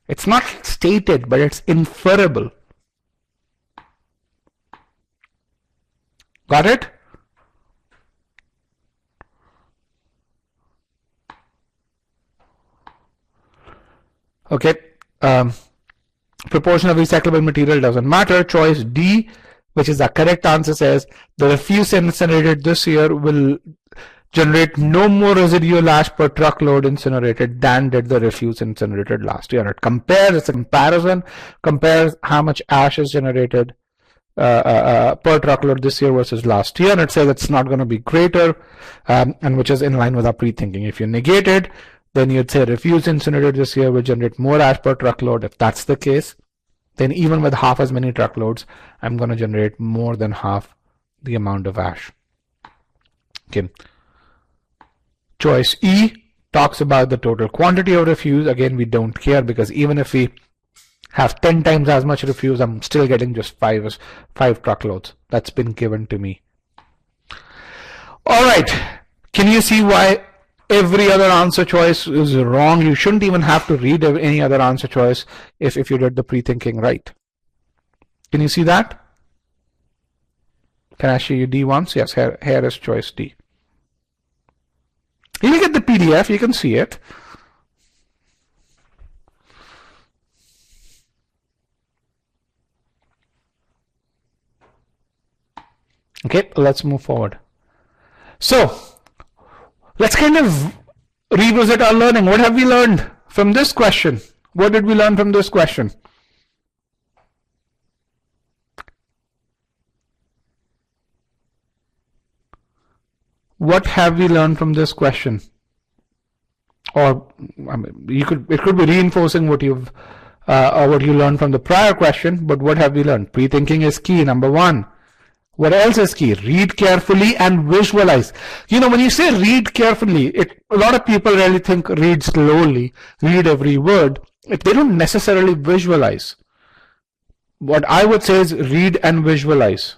It's not stated, but it's inferable. Got it? Okay. Proportion of recyclable material doesn't matter. Choice D, which is the correct answer, says the refuse incinerated this year will generate no more residual ash per truckload incinerated than did the refuse incinerated last year. It compares, it's a comparison, compares how much ash is generated per truckload this year versus last year, and it says it's not going to be greater, and which is in line with our pre-thinking. If you negate it, then you'd say refuse incinerated this year will generate more ash per truckload. If that's the case, then even with half as many truckloads, I'm going to generate more than half the amount of ash. Okay. Choice E talks about the total quantity of refuse. Again, we don't care, because even if we have 10 times as much refuse, I'm still getting just five truckloads. That's been given to me. All right. Can you see why every other answer choice is wrong? You shouldn't even have to read any other answer choice if you did the pre-thinking right. Can you see that? Can I show you D once? Yes, here is choice D. You can get the PDF, you can see it. Okay, let's move forward. So let's kind of revisit our learning. What have we learned from this question? What did we learn from this question? What have we learned from this question? Or I mean, it could be reinforcing what you've or what you learned from the prior question, but what have we learned? Pre-thinking is key, number one. What else is key? Read carefully and visualize. You know, when you say read carefully, a lot of people really think read slowly, read every word. They don't necessarily visualize. What I would say is read and visualize.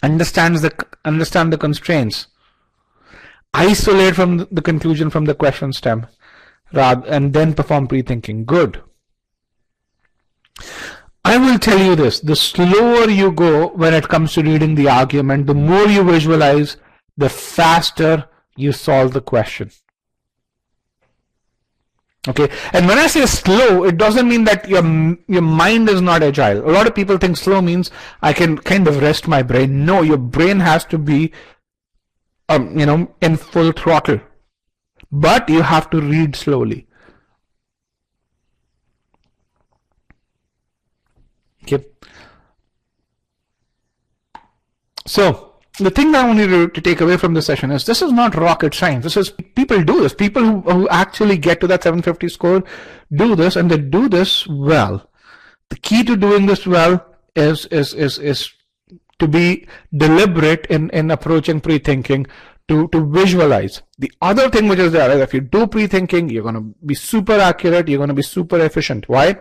Understand the constraints. Isolate from the conclusion from the question stem, and then perform pre-thinking. Good. I will tell you this, the slower you go when it comes to reading the argument, the more you visualize, the faster you solve the question. Okay, and when I say slow, it doesn't mean that your mind is not agile. A lot of people think slow means I can kind of rest my brain. No, your brain has to be in full throttle, but you have to read slowly. Okay. So the thing that I want you to take away from this session is this is not rocket science. This is people do this. People who actually get to that 750 score do this, and they do this well. The key to doing this well is to be deliberate in approaching pre-thinking, to visualize. The other thing which is there is if you do pre-thinking, you're going to be super accurate, you're going to be super efficient. Why?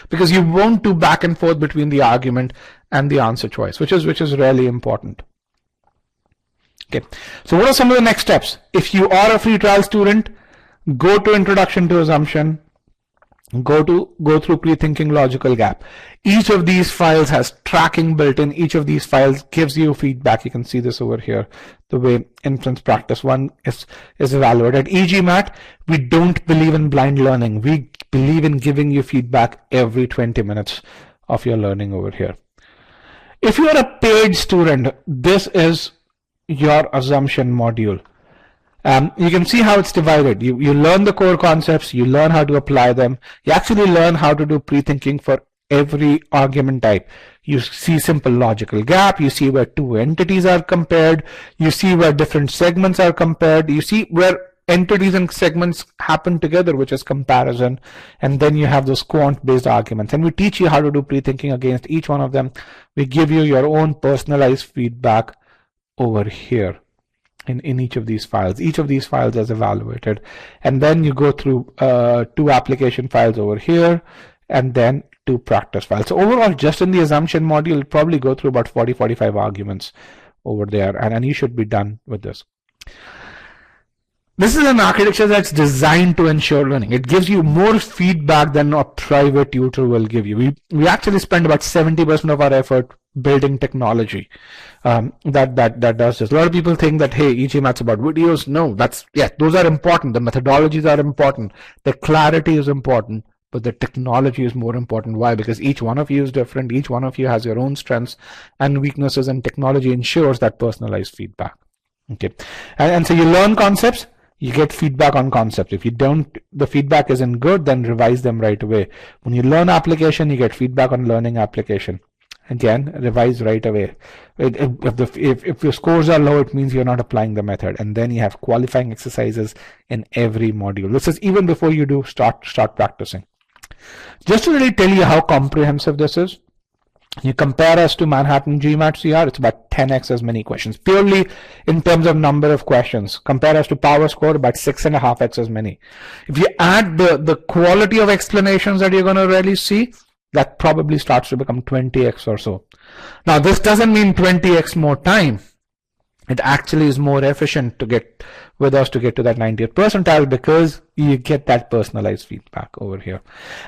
Because you won't do back and forth between the argument and the answer choice, which is really important. Okay, so what are some of the next steps? If you are a free trial student, go to Introduction to Assumption, go through Pre-thinking Logical Gap. Each of these files has tracking built in. Each of these files gives you feedback. You can see this over here, the way Inference Practice 1 is evaluated. At e-GMAT, we don't believe in blind learning. We believe in giving you feedback every 20 minutes of your learning over here. If you are a paid student, this is your assumption module. You can see how it's divided. You learn the core concepts, you learn how to apply them, you actually learn how to do pre-thinking for every argument type. You see simple logical gap, you see where two entities are compared, you see where different segments are compared, you see where entities and segments happen together, which is comparison, and then you have those quant-based arguments. And we teach you how to do pre-thinking against each one of them. We give you your own personalized feedback over here. In each of these files. Each of these files is evaluated, and then you go through 2 application files over here, and then 2 practice files. So overall, just in the assumption module, you'll probably go through about 40-45 arguments over there, and you should be done with this. This is an architecture that's designed to ensure learning. It gives you more feedback than a private tutor will give you. We actually spend about 70% of our effort building technology that does this. A lot of people think that, hey, e-GMAT's about videos. No, those are important. The methodologies are important. The clarity is important, but the technology is more important. Why? Because each one of you is different. Each one of you has your own strengths and weaknesses, and technology ensures that personalized feedback. Okay, and so you learn concepts. You get feedback on concepts. If you don't, the feedback isn't good, then revise them right away. When you learn application, you get feedback on learning application. Again, revise right away. If your scores are low, it means you're not applying the method. And then you have qualifying exercises in every module. This is even before you do start practicing. Just to really tell you how comprehensive this is, you compare us to Manhattan GMAT CR, it's about 10x as many questions. Purely in terms of number of questions. Compare us to PowerScore, about 6.5x as many. If you add the quality of explanations that you're going to really see, that probably starts to become 20x or so. Now, this doesn't mean 20x more time. It actually is more efficient to get with us to get to that 90th percentile, because you get that personalized feedback over here.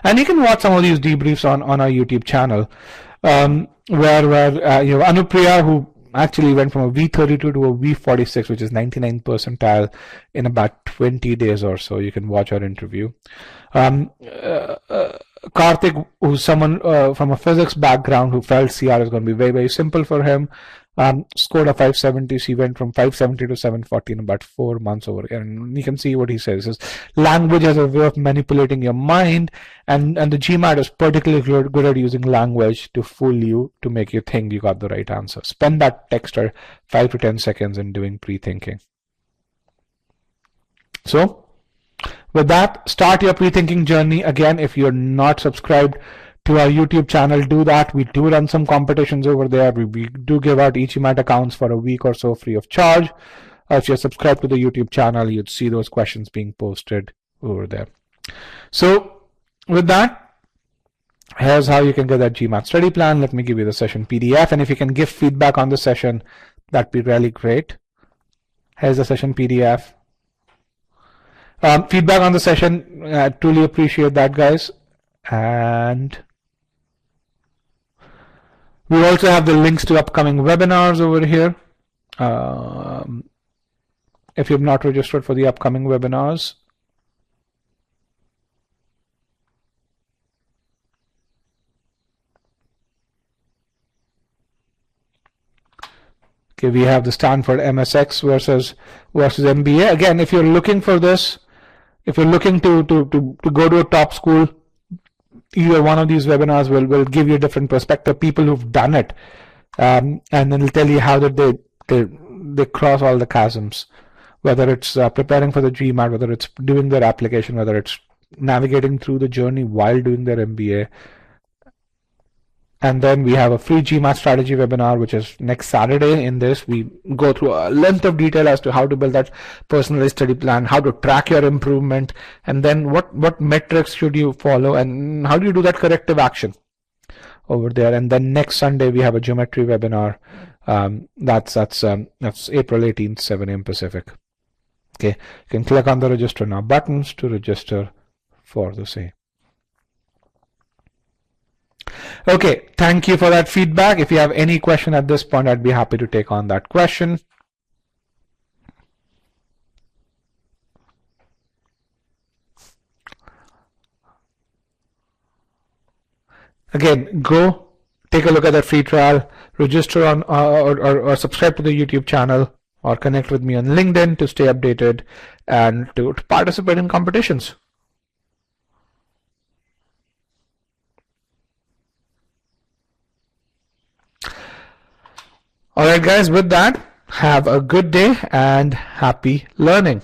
And you can watch some of these debriefs on our YouTube channel, where you have Anupriya, who actually went from a V32 to a V46, which is 99th percentile, in about 20 days or so. You can watch our interview. Karthik, who's someone from a physics background who felt CR is going to be very, very simple for him, scored a 570. He went from 570 to 740 in about 4 months over here. And you can see what he says is language has a way of manipulating your mind, and the GMAT is particularly good at using language to fool you, to make you think you got the right answer. Spend that extra 5 to 10 seconds in doing pre-thinking. So with that, start your pre-thinking journey. Again, if you're not subscribed to our YouTube channel, do that. We do run some competitions over there. We do give out e-GMAT accounts for a week or so free of charge. If you're subscribed to the YouTube channel, you'd see those questions being posted over there. So with that, here's how you can get that GMAT study plan. Let me give you the session PDF, and if you can give feedback on the session, that'd be really great. Here's the session PDF. Feedback on the session, I truly appreciate that, guys. And we also have the links to upcoming webinars over here. If you've not registered for the upcoming webinars, okay, we have the Stanford MSX versus MBA. Again, if you're looking for this, if you're looking to go to a top school, either one of these webinars will give you a different perspective, people who've done it, and then it'll tell you how that they cross all the chasms, whether it's preparing for the GMAT, whether it's doing their application, whether it's navigating through the journey while doing their MBA. And then we have a free GMAT strategy webinar, which is next Saturday. In this, we go through a length of detail as to how to build that personalized study plan, how to track your improvement, and then what metrics should you follow, and how do you do that corrective action over there. And then next Sunday, we have a geometry webinar. That's April 18th, 7 a.m. Pacific. Okay, you can click on the register now buttons to register for the same. Okay, thank you for that feedback. If you have any question at this point, I'd be happy to take on that question. Again, go take a look at that free trial, register on or subscribe to the YouTube channel, or connect with me on LinkedIn to stay updated and to participate in competitions. All right, guys, with that, have a good day and happy learning.